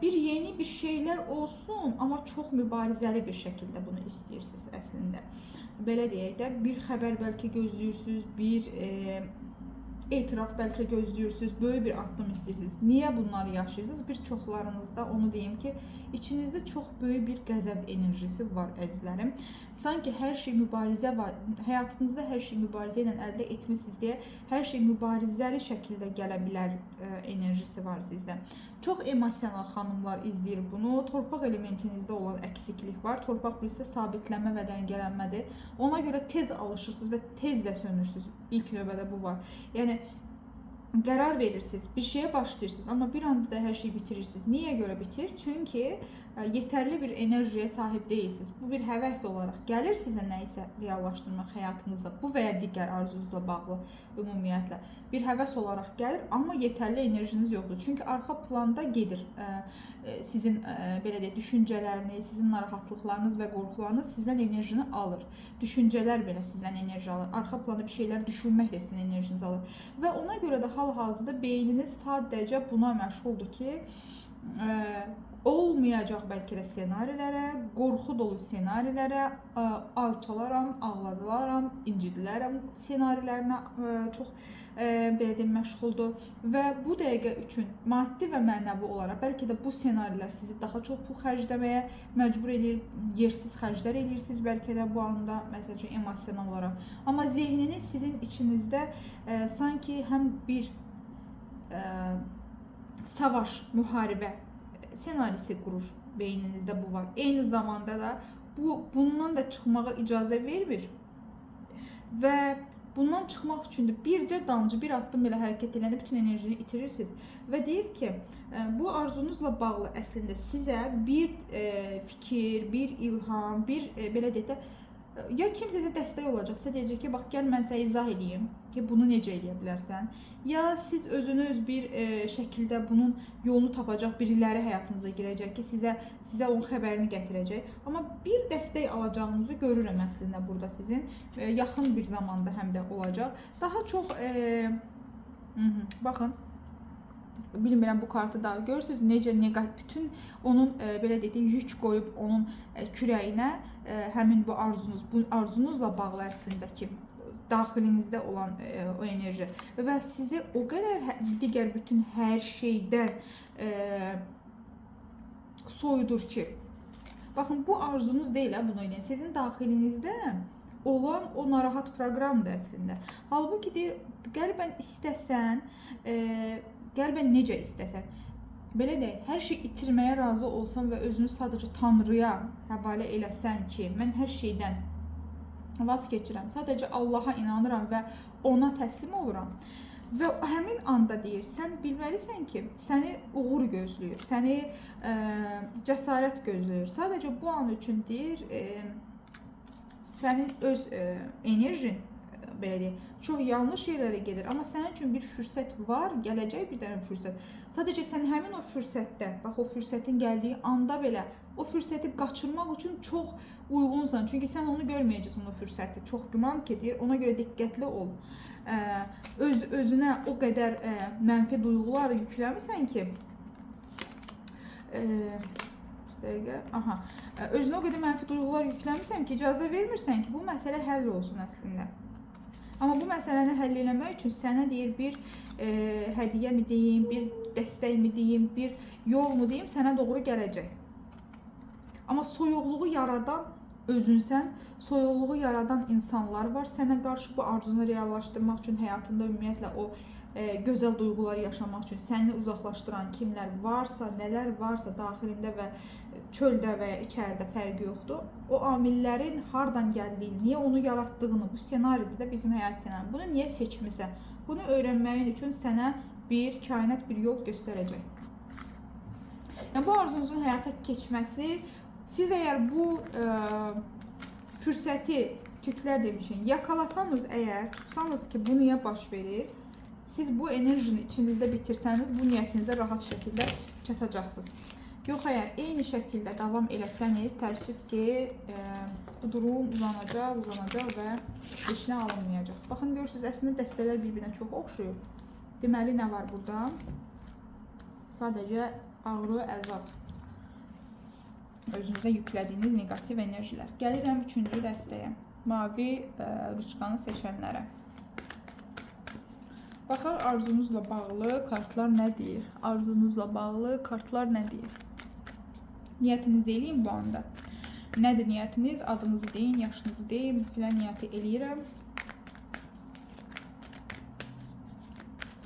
bir yeni bir şeylər olsun, amma çox mübarizəli bir şəkildə bunu istəyirsiniz əslində. Belə deyək də, bir xəbər bəlkə gözləyirsiniz, bir etiraf bəlkə gözləyirsiniz, böyük bir addım istəyirsiniz. Niyə bunları yaşayırsınız? Bir çoxlarınızda onu deyim ki, içinizdə çox böyük bir qəzəb enerjisi var əzizlərim. Sanki hər şey mübarizə var, həyatınızda hər şey mübarizə ilə əldə etmişsiniz deyə hər şey mübarizəli şəkildə gələ bilər enerjisi var sizdə. Çox emosional xanımlar izləyir bunu. Torpaq elementinizdə olan əksiklik var. Torpaq bilsə sabitlənmə və dəngələnmədir. Ona görə tez alışırsınız və tez də sönürsünüz. İlk növbədə bu var. Yəni qərar verirsiniz, bir şeyə başlayırsınız, amma bir anda da hər şeyi bitirirsiniz. Niyə görə bitir? Çünki yetərli bir enerjiyə sahib deyilsiniz. Bu bir həvəs olaraq gəlir sizə nəyisə reallaşdırmaq həyatınızda, bu və ya digər arzunuzla bağlı ümumiyyətlə. Bir həvəs olaraq gəlir, amma yetərli enerjiniz yoxdur. Çünki arxa planda gedir sizin belə deyək, düşüncələriniz, sizin narahatlıqlarınız və qorxularınız sizdən enerjini alır. Düşüncələr belə sizdən enerji alır. Arxa planda bir şeylər düşünmək də sizin enerjinizi alır. Və ona görə də hal-hazırda beyniniz sadəcə buna məşğuldur ki, olmayacaq bəlkə də senarilərə, qorxu dolu senarilərə, alçalaram, ağladılaram, incidilərəm senarilərinə çox belə deyim, məşğuldur. Və bu dəqiqə üçün maddi və mənəvi olaraq bəlkə də bu senarilər sizi daha çox pul xərcləməyə məcbur edir, yersiz xərclər edirsiniz bəlkə də bu anda, məsəl üçün emosional olaraq. Amma zehniniz sizin içinizdə sanki həm bir savaş, müharibə senarisi qurur, beyninizdə bu var. Eyni zamanda da bundan da çıxmağa icazə vermir və bundan çıxmaq üçün də bircə damcı, bir addım belə hərəkət edəndə bütün enerjini itirirsiniz və deyir ki, bu arzunuzla bağlı əslində sizə bir fikir, bir ilham, bir belə deyək də, ya kimsə də dəstək olacaqsa deyəcək ki, bax gəl mən sənə izah edeyim ki, bunu necə eləyə bilərsən. Ya siz özünüz bir şəkildə bunun yolunu tapacaq biriləri həyatınıza girəcək ki, sizə onun xəbərini gətirəcək. Amma bir dəstək alacağınızı görürəm əslində burada sizin. Yaxın bir zamanda həm də olacaq. Daha çox baxın, bilmirəm bu kartı da görürsünüz necə negativ, bütün onun belə deyək, yük qoyub onun kürəyinə həmin bu arzunuzla bağlı əslində ki, daxilinizdə olan o enerji və sizi o qədər digər bütün hər şeydən soyudur ki, Baxın, bu arzunuz deyil ha bunu edin. Sizin daxilinizdə olan o narahat proqramdır əslində. Halbuki deyir, qəlbən istəsən, qəlbən necə istəsən, belə deyək, hər şey itirməyə razı olsan və özünü sadəcə Tanrıya həvalə eləsən ki, mən hər şeydən vaz keçirəm, sadəcə Allaha inanıram və ona təslim oluram. Və həmin anda deyir, sən bilməlisən ki, səni uğur gözləyir, səni cəsarət gözləyir. Sadəcə bu an üçün deyir, sənin öz enerjin, belə deyək, çox yanlış yerlərə gedir. Amma sənin üçün bir fürsət var, gələcək bir dənə fürsət. Sadəcə sən həmin o fürsətdə, bax o fürsətin gəldiyi anda belə o fürsəti qaçırmaq üçün çox uyğunsan. Çünki sən onu görməyəcəksən o fürsəti. Çox güman ki, deyir, ona görə diqqətli ol. Özünə o qədər mənfi duyğular yükləmirsən ki, özünə o qədər mənfi duyğular yükləmirsən ki, icazə vermirsən ki, bu məsələ həll olsun əslində. Amma bu məsələni həll eləmək üçün sənə deyir, bir hədiyyə mi deyim, bir dəstək mi deyim, bir yol mu deyim, sənə doğru gələcək. Amma soyuqluğu yaradan özünsən, soyuqluğu yaradan insanlar var. Sənə qarşı bu arzunu reallaşdırmaq üçün, həyatında ümumiyyətlə o gözəl duyğuları yaşamaq üçün səni uzaqlaşdıran kimlər varsa, nələr varsa daxilində və çöldə və ya içəridə fərqi yoxdur. O amillərin hardan gəldiyini, niyə onu yaratdığını, bu senaride də bizim həyat senarimiz. Bunu niyə seçmisən? Bunu öyrənməyin üçün sənə bir kainat bir yol göstərəcək. Yəni, bu arzunuzun həyata keçməsi, siz əgər bu fürsəti, tüklər demişim, yakalasanız əgər, tutsanız ki, bu niyə baş verir, siz bu enerjini içinizdə bitirsəniz, bu niyyətinizə rahat şəkildə çatacaqsınız. Yox, əgər eyni şəkildə davam eləsəniz, təəssüf ki, bu durum uzanacaq və işinə alınmayacaq. Baxın, görürsünüz, əslində dəstələr bir-birinə çox oxşuyur. Deməli, nə var burada? Sadəcə ağrı, əzab. Özünüzə yüklədiyiniz negativ enerjilər. Gəlirəm 3-cü dəstəyə. Mavi ruçkanı seçənlərə. Baxaq, arzunuzla bağlı kartlar nə deyir? Arzunuzla bağlı kartlar nə deyir? Niyyətinizi eləyin bu anda. Nədir niyyətiniz? Adınızı deyin, yaşınızı deyin. Filan niyyəti eləyirəm.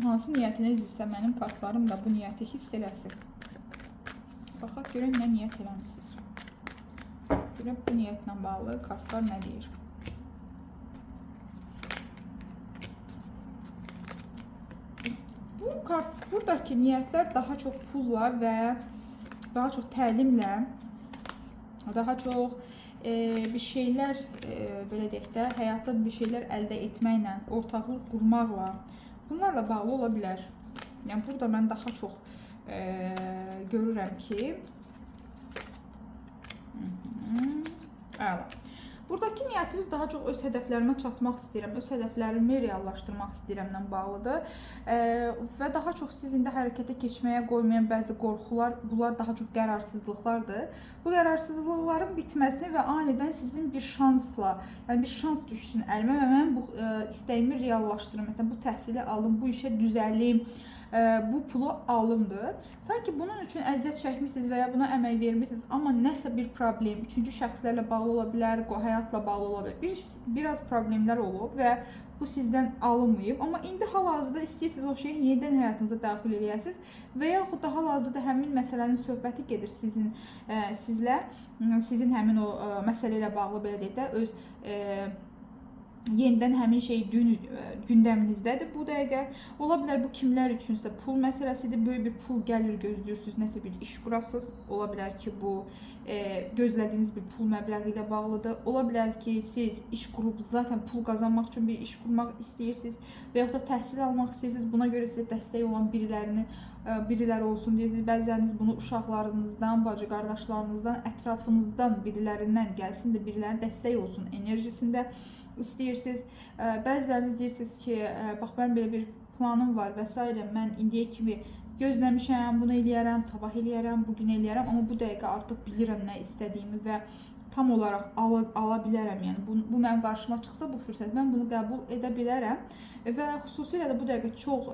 Hansı niyyətiniz isə mənim kartlarım da bu niyyəti hiss eləsin. Baxaq, görün nə niyyət eləmişsiniz. Görün bu niyyətlə bağlı kartlar nə deyir? Buradakı niyyətlər daha çox pulla və daha çox təlimlə, daha çox bir şeylər, belə deyək də, həyatda bir şeylər əldə etməklə, ortaqlıq qurmaqla, bunlarla bağlı ola bilər. Yəni, burada mən daha çox görürəm ki, əla. Buradakı niyyətiniz daha çox öz hədəflərimə çatmaq istəyirəm, öz hədəflərimi reallaşdırmaq istəyirəmlə bağlıdır. Və daha çox siz indi hərəkətə keçməyə qoymayan bəzi qorxular, bunlar daha çox qərarsızlıqlardır. Bu qərarsızlıqların bitməsini və anidən sizin bir şansla, yəni bir şans düşsün əlimə və mən bu istəyimi reallaşdırım. Məsələn, bu təhsili alım, bu işə düzəlim, bu pulu alımdır. Sanki bunun üçün əziyyət çəkmişsiniz və ya buna əmək vermişsiniz, amma nəsə bir problem, üçüncü şəxslərlə bağlı ola bilər, həyatla bağlı ola bilər. Biraz problemlər olub və bu sizdən alınmayıb. Amma indi hal-hazırda istəyirsiniz o şeyi yenidən həyatınıza daxil edəsiniz və yaxud da hal-hazırda həmin məsələnin söhbəti gedir sizlə, sizin həmin o məsələ ilə bağlı, belə deyək də, öz yenidən həmin şey gündəminizdədir bu dəqiqə. Ola bilər bu kimlər üçünsə pul məsələsidir, böyük bir pul gəlir gözləyirsiniz, nəsə bir iş qurasınız. Ola bilər ki, bu gözlədiyiniz bir pul məbləği ilə bağlıdır. Ola bilər ki, siz iş qurub zaten pul qazanmaq üçün bir iş qurmaq istəyirsiniz və yaxud da təhsil almaq istəyirsiniz. Buna görə sizə dəstək olan biriləri olsun deyirsiniz. Bəziləriniz bunu uşaqlarınızdan, bacı qardaşlarınızdan, ətrafınızdan birilərindən gəlsin də biriləri dəstək olsun enerjisində istəyirsiniz. Bəziləriniz deyirsiniz ki, bax, mən belə bir planım var və s. Mən indiyə kimi gözləmişəm, bunu eləyərəm, sabah eləyərəm, bugün eləyərəm, amma bu dəqiqə artıq bilirəm nə istədiyimi və tam olaraq ala bilərəm. Yəni, bu mənim qarşıma çıxsa bu fürsət, mən bunu qəbul edə bilərəm və xüsusilə də bu dəqiqə çox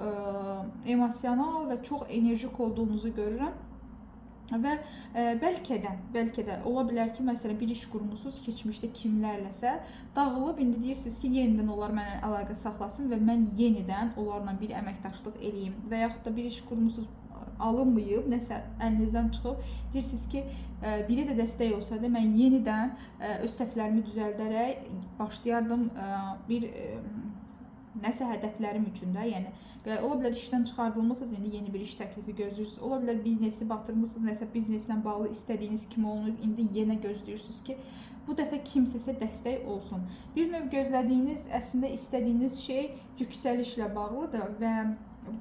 emosional və çox enerjik olduğunuzu görürəm. Və bəlkə də ola bilər ki, məsələn, bir iş qurmusunuz, keçmişdə kimlərləsə dağılıb, indi deyirsiniz ki, yenidən onlar mənə əlaqə saxlasın və mən yenidən onlarla bir əməkdaşlıq eləyim. Və yaxud da bir iş qurmusunuz, alınmayıb, nəsə əlinizdən çıxıb, deyirsiniz ki, biri də dəstək olsaydı, mən yenidən öz səhvlərimi düzəldərək başlayardım bir nəsə hədəflərim üçün də, yəni belə ola bilər işdən çıxardılmısınız, indi yeni bir iş təklifi gözləyirsiniz. Ola bilər biznesi batırmısınız, nəsə bizneslə bağlı istədiyiniz kimi olmayıb, indi yenə gözləyirsiniz ki, bu dəfə kimsəsə dəstək olsun. Bir növ gözlədiyiniz, əslində istədiyiniz şey yüksəlişlə bağlıdır və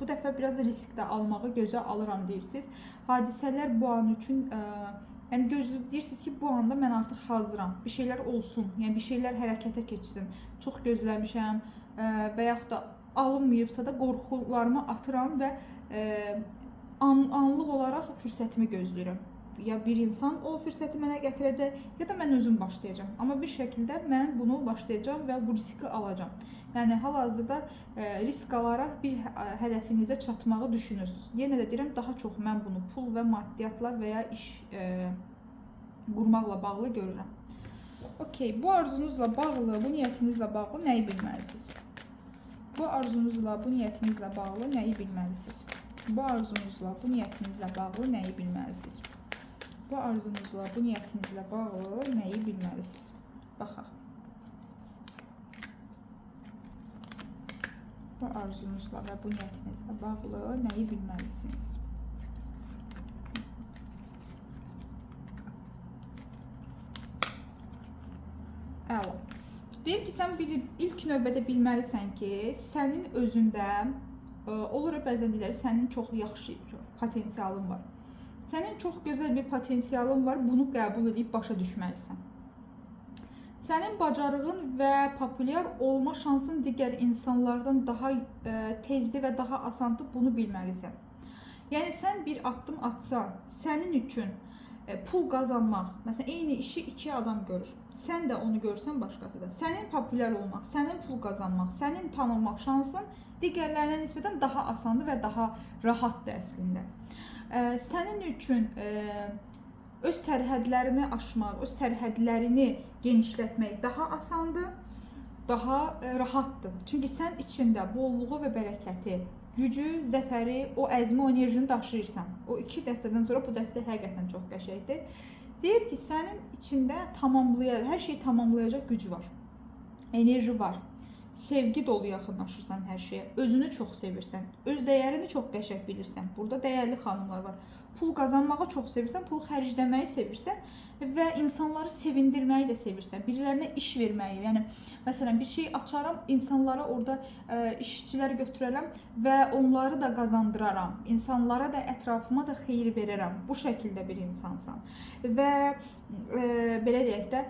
bu dəfə biraz risk də almağı gözə alıram deyirsiniz. Hadisələr bu an üçün yəni deyirsiniz ki, bu anda mən artıq hazıram. Bir şeylər olsun, yəni bir şeylər hərəkətə keçsin. Çox gözləmişəm və yaxud da alınmayıbsa da qorxularımı atıram və anlıq olaraq fürsətimi gözləyirəm. Ya bir insan o fürsəti mənə gətirəcək, ya da mən özüm başlayacağam. Amma bir şəkildə mən bunu başlayacağam və bu riski alacağam. Yəni hal-hazırda risk alaraq bir hədəfinizə çatmağı düşünürsünüz. Yenə də deyirəm, daha çox mən bunu pul və maddiyyatla və ya iş qurmaqla bağlı görürəm. Okay, bu arzunuzla bağlı, bu niyyətinizlə bağlı nəyi bilməlisiniz? Bu arzunuzla, bu niyyətinizlə bağlı nəyi bilməlisiniz? Bu arzunuzla, bu niyyətinizlə bağlı nəyi bilməlisiniz? Bu arzunuzla, bu niyyətinizlə bağlı nəyi bilməlisiniz? Baxaq. Bu arzunuzla və bu niyyətinizlə bağlı nəyi bilməlisiniz? Əla. Deyir ki, sən ilk növbədə bilməlisən ki, sənin özündə olur bəzən deyirlər, sənin çox yaxşı potensialın var. Sənin çox gözəl bir potensialın var, bunu qəbul edib başa düşməlisən. Sənin bacarığın və populyar olma şansın digər insanlardan daha tezdir və daha asandır, bunu bilməlisən. Yəni, sən bir addım atsan, sənin üçün pul qazanmaq, məsələn, eyni işi iki adam görür. Sən də onu görsən, başqası da. Sənin populyar olmaq, sənin pul qazanmaq, sənin tanınmaq şansın digərlərinə nisbətən daha asandır və daha rahatdır əslində. Sənin üçün öz sərhədlərini aşmaq, öz sərhədlərini genişlətmək daha asandır, daha rahatdır. Çünki sən içində bolluğu və bərəkəti, gücü, zəfəri, o əzmi, o enerjini daşıyırsan. O iki dəstədən sonra bu dəstə həqiqətən çox qəşəngdir. Deyir ki, sənin içində hər şeyi tamamlayacaq gücü var, enerji var, sevgi dolu yaxınlaşırsan hər şeyə, özünü çox sevirsən, öz dəyərini çox qəşəng bilirsən. Burada dəyərli xanımlar var. Pul qazanmağı çox sevirsən, pul xərcləməyi sevirsən və insanları sevindirməyi də sevirsən, birilərinə iş verməyi. Yəni, məsələn, bir şey açaram, insanlara orada işçilər götürərəm və onları da qazandıraram, insanlara da, ətrafıma da xeyir verərəm. Bu şəkildə bir insansan. Və belə deyək də,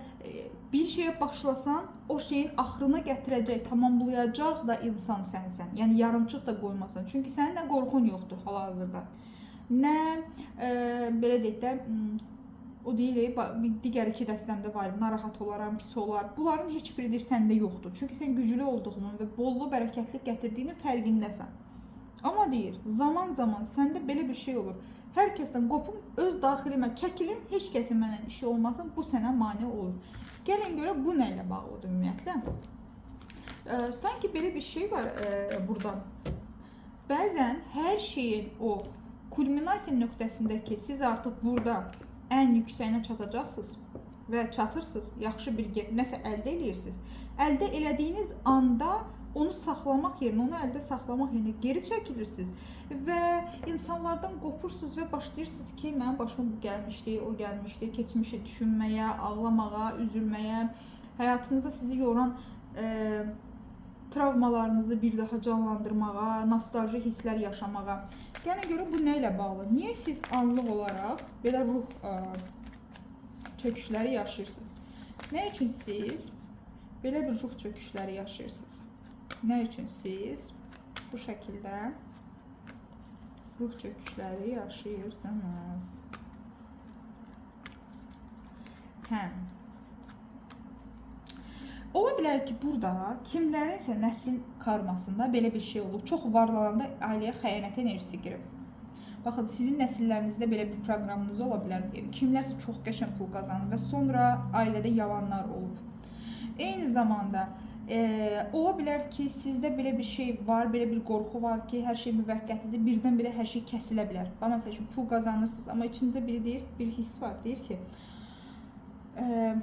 bir şeyə başlasan, o şeyin axırına gətirəcək, tamamlayacaq da insan sənsən. Yəni, yarımçıq da qoymasan. Çünki sənin nə qorxun yoxdur hal-hazırda. Nə, belə deyək də, o deyil, digər iki dəstəmdə var, narahat olaram, pis olar. Bunların heç biri səndə yoxdur. Çünki sən güclü olduğunun və bollu, bərəkətli gətirdiyinin fərqindəsən. Amma deyir, zaman-zaman səndə belə bir şey olur. Hər kəsdən qopum, öz daxilimə çəkilim, heç kəsin mənə işi olmasın, bu sənə mane olur. Gəlin görə bu nə ilə bağlıdır ümumiyyətlə? Sanki belə bir şey var buradan. Bəzən hər şeyin o kulminasiya nöqtəsindəki siz artıq burada ən yüksəyinə çatacaqsınız və çatırsınız, yaxşı bir nəsə əldə edirsiniz. Əldə elədiyiniz anda onu saxlamaq yerinə, onu əldə saxlamaq yerinə geri çəkilirsiniz və insanlardan qopursunuz və başlayırsınız ki, mənim başıma bu gəlmişdi, o gəlmişdi, keçmişi düşünməyə, ağlamağa, üzülməyə, həyatınızda sizi yoran travmalarınızı bir daha canlandırmağa, nostalji hisslər yaşamağa. Gəlin görə bu nə ilə bağlı? Niyə siz anlıq olaraq belə ruh çöküşləri yaşayırsınız? Nə üçün siz belə bir ruh çöküşləri yaşayırsınız? Nə üçün siz bu şəkildə ruh çöküşləri yaşayırsınız? Ola bilər ki, burada kimlərinsə nəsil karmasında belə bir şey olur. Çox varlananda ailəyə xəyanət enerjisi girib. Baxın, sizin nəsillərinizdə belə bir proqramınız ola bilər. Kimlərsə çox qəşəng pul qazanır və sonra ailədə yalanlar olub. Eyni zamanda ola bilər ki, sizdə belə bir şey var, belə bir qorxu var ki, hər şey müvəqqətidir, birdən-birə hər şey kəsilə bilər. Məsələn üçün, pul qazanırsınız, amma içinizdə biri deyir, bir hiss var, deyir ki,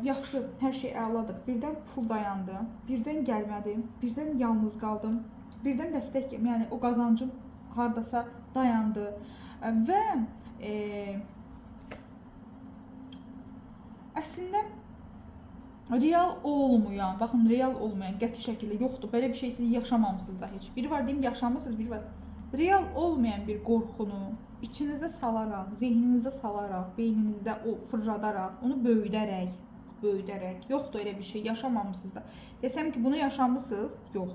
yaxşı, hər şey əladır, birdən pul dayandı, birdən gəlmədim, birdən yalnız qaldım, birdən dəstək, yəni o qazancım hardasa dayandı və əslində real olmayan, baxın, real olmayan qəti şəkildə yoxdur. Belə bir şey siz yaşamamısınız da heç. Biri var deyim, yaşamısınız, biri var. Real olmayan bir qorxunu içinizə salaraq, zehninizə salaraq, beyninizdə o fırladaraq, onu böyüdərək, yoxdur elə bir şey, yaşamamısınız da. Desəm ki, bunu yaşamısınız, yox.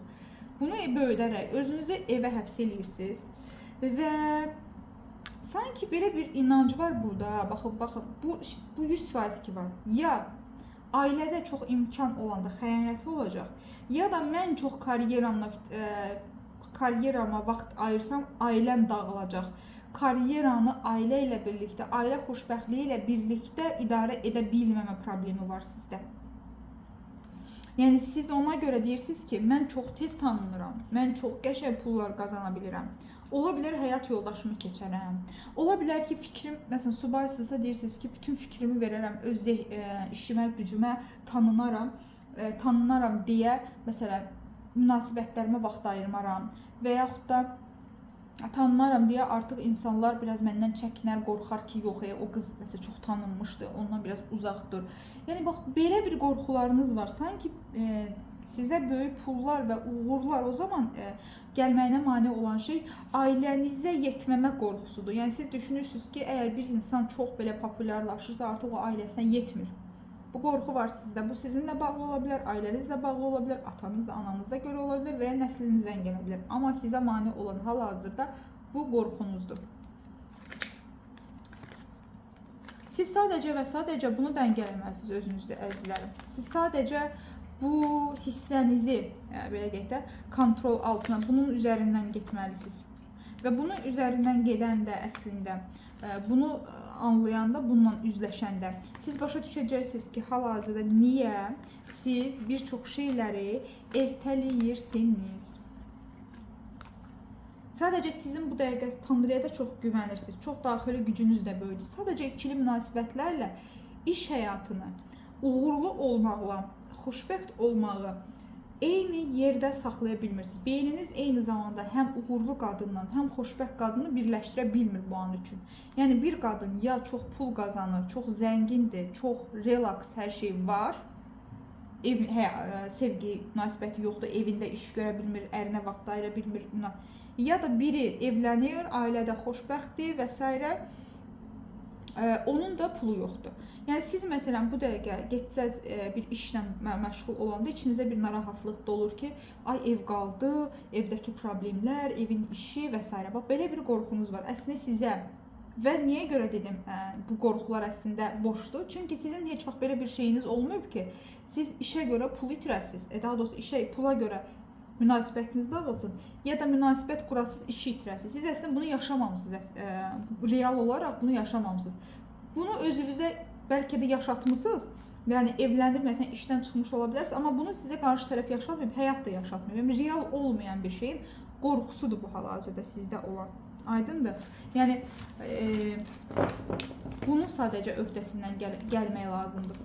Bunu böyüdərək özünüzü evə həbs edirsiniz və sanki belə bir inanc var burada. Baxın, bu 100% ki var. Ya ailədə çox imkan olanda xəyanəti olacaq, ya da mən çox karyerama vaxt ayırsam, ailəm dağılacaq. Karyeranı ailə ilə birlikdə, ailə xoşbəxtliyi ilə birlikdə idarə edə bilməmə problemi var sizdə. Yəni siz ona görə deyirsiniz ki, mən çox tez tanınıram, mən çox qəşəng pullar qazana bilirəm. Ola bilər həyat yoldaşımı keçərəm. Ola bilər ki, fikrim, məsələn, subaysızsa deyirsiniz ki, bütün fikrimi verərəm, öz işimə, gücümə, tanınaram deyə, məsələn, münasibətlərimə vaxt ayırmaram və yaxud da tanınaram deyə artıq insanlar biraz məndən çəkinər, qorxar ki, yox, o qız məsələn çox tanınmışdı, ondan biraz uzaqdır. Yəni bax, belə bir qorxularınız var. Sanki sizə böyük pullar və uğurlar o zaman gəlməyinə mane olan şey ailənizə yetməmə qorxusudur. Yəni siz düşünürsünüz ki, əgər bir insan çox belə populyarlaşırsa, artıq o ailəsinə yetmir. Bu qorxu var sizdə. Bu sizinlə bağlı ola bilər, ailənizlə bağlı ola bilər, atanızla, ananıza görə ola bilər və ya nəslinizdən gələ bilər. Amma sizə mane olan hal-hazırda bu qorxunuzdur. Siz sadəcə və sadəcə bunu dəngələməlisiniz özünüzdə, əzizlərim. Siz sadəcə bu hissənizi, belə deyək də, kontrol altına, bunun üzərindən getməlisiniz. Və bunun üzərindən gedəndə əslində, bunu anlayanda, bununla üzləşəndə siz başa düşəcəksiniz ki, hal-hazırda niyə siz bir çox şeyləri ertələyirsiniz. Sadəcə sizin bu dəqiqə Tanrıya da çox güvənirsiniz, çox daxili gücünüz də böyüdür. Sadəcə ikili münasibətlərlə iş həyatını uğurlu olmaqla, xoşbəxt olmağı eyni yerdə saxlaya bilmirsiniz. Beyniniz eyni zamanda həm uğurlu qadınla, həm xoşbəxt qadını birləşdirə bilmir bu an üçün. Yəni bir qadın ya çox pul qazanır, çox zəngindir, çox relaks, hər şey var, sevgi münasibəti yoxdur, evində iş görə bilmir, ərinə vaxt ayıra bilmir. Ya da biri evlənir, ailədə xoşbəxtdir və s. Onun da pulu yoxdur. Yəni siz məsələn bu dəqiqə getsəz bir işlə məşğul olanda içinizdə bir narahatlıq da olur ki, ay ev qaldı, evdəki problemlər, evin işi və s. Bax belə bir qorxunuz var. Əslində sizə və niyə görə dedim bu qorxular əslində boşdur? Çünki sizin heç vaxt belə bir şeyiniz olmayıb ki, siz işə görə pul itirəsiniz. Daha doğrusu pula görə münasibətiniz dağılsın ya da münasibət qurasınız, işi itirəsiniz. Siz əslində bunu yaşamamısınız, real olaraq bunu yaşamamısınız. Bunu özünüzə bəlkə də yaşatmışsınız, yəni evlənib, məsələn, işdən çıxmış ola bilərsiniz, amma bunu sizə qarşı tərəf yaşatmayıb, həyat da yaşatmayıb. Yəni, real olmayan bir şeyin qorxusudur bu hal-hazırda sizdə olan. Aydındır? Yəni, bunun sadəcə öhdəsindən gəlmək lazımdır.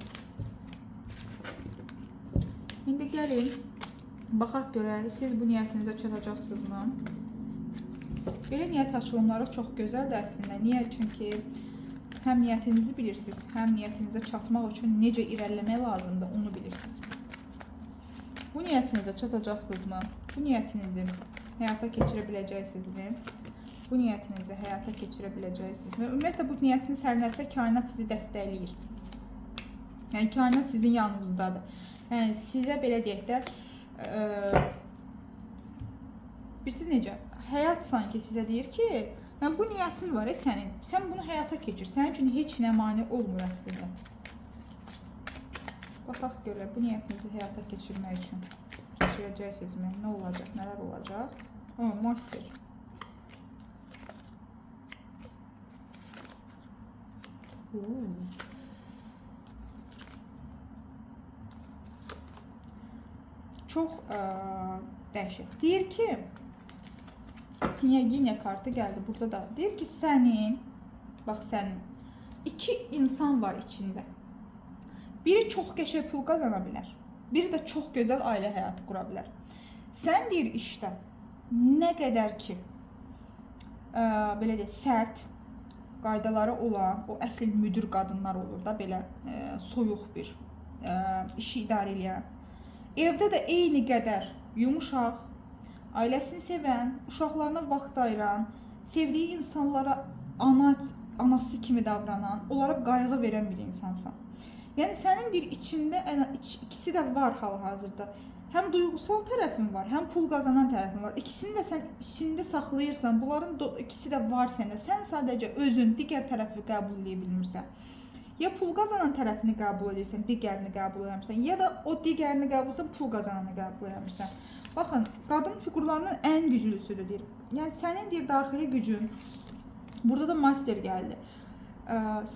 İndi gəlin. Baxaq görək, siz bu niyyətinizə çatacaqsınızmı? Belə niyyət açılımları çox gözəldir əslində. Niyə? Çünki həm niyyətinizi bilirsiniz, həm niyyətinizə çatmaq üçün necə irəliləmək lazımdır, onu bilirsiniz. Bu niyyətinizə çatacaqsınızmı? Bu niyyətinizi həyata keçirə biləcəksinizmi? Bu niyyətinizi həyata keçirə biləcəksinizmi? Ümumiyyətlə, bu niyyətiniz hər nədirsə, kainat sizi dəstəkləyir. Yəni, kainat sizin yanınızdadır. Yəni, sizə belə deyək də, bilirsiniz necə? Həyat sanki sizə deyir ki, yəni bu niyyətin var sənin. Sən bunu həyata keçir. Sənin üçün heç nə mane olmur əslində. Baxaq görək, bu niyyətinizi həyata keçirmək üçün keçirəcəksinizmi? Nə olacaq? Nələr olacaq? Master. Çox dəhşət. Deyir ki, Knyaginya kartı gəldi burada da. Deyir ki, sənin iki insan var içində. Biri çox qəşəng pul qazana bilər. Biri də çox gözəl ailə həyatı qura bilər. Sən deyir işdə nə qədər ki belə deyək, sərt qaydaları olan o əsl müdür qadınlar olur da, belə soyuq bir işi idarə edən. Evdə də eyni qədər yumuşaq, ailəsini sevən, uşaqlarına vaxt ayıran, sevdiyi insanlara anası kimi davranan, onlara qayğı verən bir insansan. Yəni sənin deyir içində ikisi də var hal-hazırda. Həm duyğusal tərəfin var, həm pul qazanan tərəfin var. İkisini də sən içində saxlayırsan. Bunların ikisi də var səndə. Sən sadəcə özün digər tərəfi qəbul edə bilmirsən. Ya pul qazanan tərəfini qəbul edirsən, digərini qəbul etmirsən, ya da o digərini qəbul etsən, pul qazananı qəbul etmirsən. Baxın, qadın fiqurlarının ən güclüsüdür deyir. Yəni sənin deyir daxili gücün. Burada da master gəldi.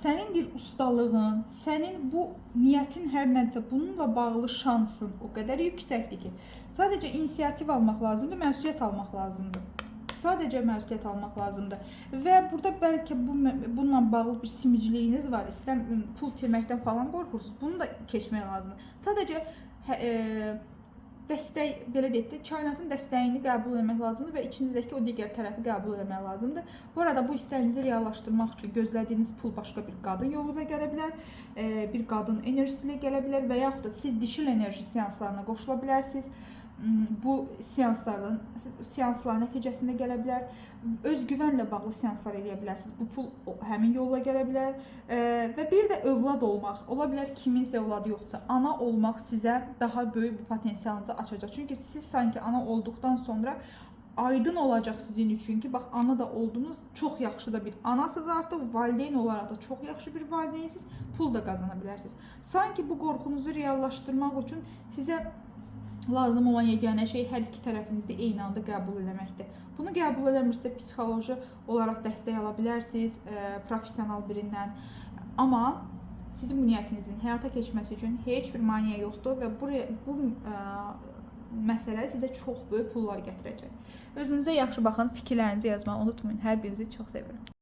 Sənin bir ustalığın, sənin bu niyyətin hər nədirsə, bununla bağlı şansın o qədər yüksəkdir ki, sadəcə inisiativ almaq lazımdır, məsuliyyət almaq lazımdır. Sadəcə məsuliyyət almaq lazımdır. Və burada bəlkə bununla bağlı bir simicliyiniz var, istər pul itirməkdən falan qorxursunuz, bunu da keçmək lazımdır. Sadəcə dəstək, belə deyək də, kainatın dəstəyini qəbul etmək lazımdır və içinizdəki o digər tərəfi qəbul etmək lazımdır. Bu arada bu istəyinizi reallaşdırmaq üçün gözlədiyiniz pul başqa bir qadın yolu da gələ bilər, bir qadın enerjisi ilə gələ bilər və yaxud da siz dişil enerji seanslarına qoşula bilərsiniz. Bu seanslar nəticəsində gələ bilər. Öz güvənlə bağlı seanslar edə bilərsiniz. Bu pul həmin yolla gələ bilər. Və bir də övlad olmaq. Ola bilər kiminsə övladı yoxsa, ana olmaq sizə daha böyük bir potensialınızı açacaq. Çünki siz sanki ana olduqdan sonra aydın olacaq sizin üçün ki, bax, ana da oldunuz, çox yaxşı da bir anasınız artıq, valideyn olaraq da çox yaxşı bir valideynsiniz, pul da qazana bilərsiniz. Sanki bu qorxunuzu reallaşdırmaq üçün sizə lazım olan yeganə şey hər iki tərəfinizi eyni anda qəbul etməkdir. Bunu qəbul eləmirsə psixoloji olaraq dəstək ala bilərsiniz, professional birindən. Amma sizin bu niyyətinizin həyata keçməsi üçün heç bir maneə yoxdur və bu məsələ sizə çox böyük pullar gətirəcək. Özünüzə yaxşı baxın, fikirlərinizi yazmağı unutmayın. Hər birinizi çox sevirəm.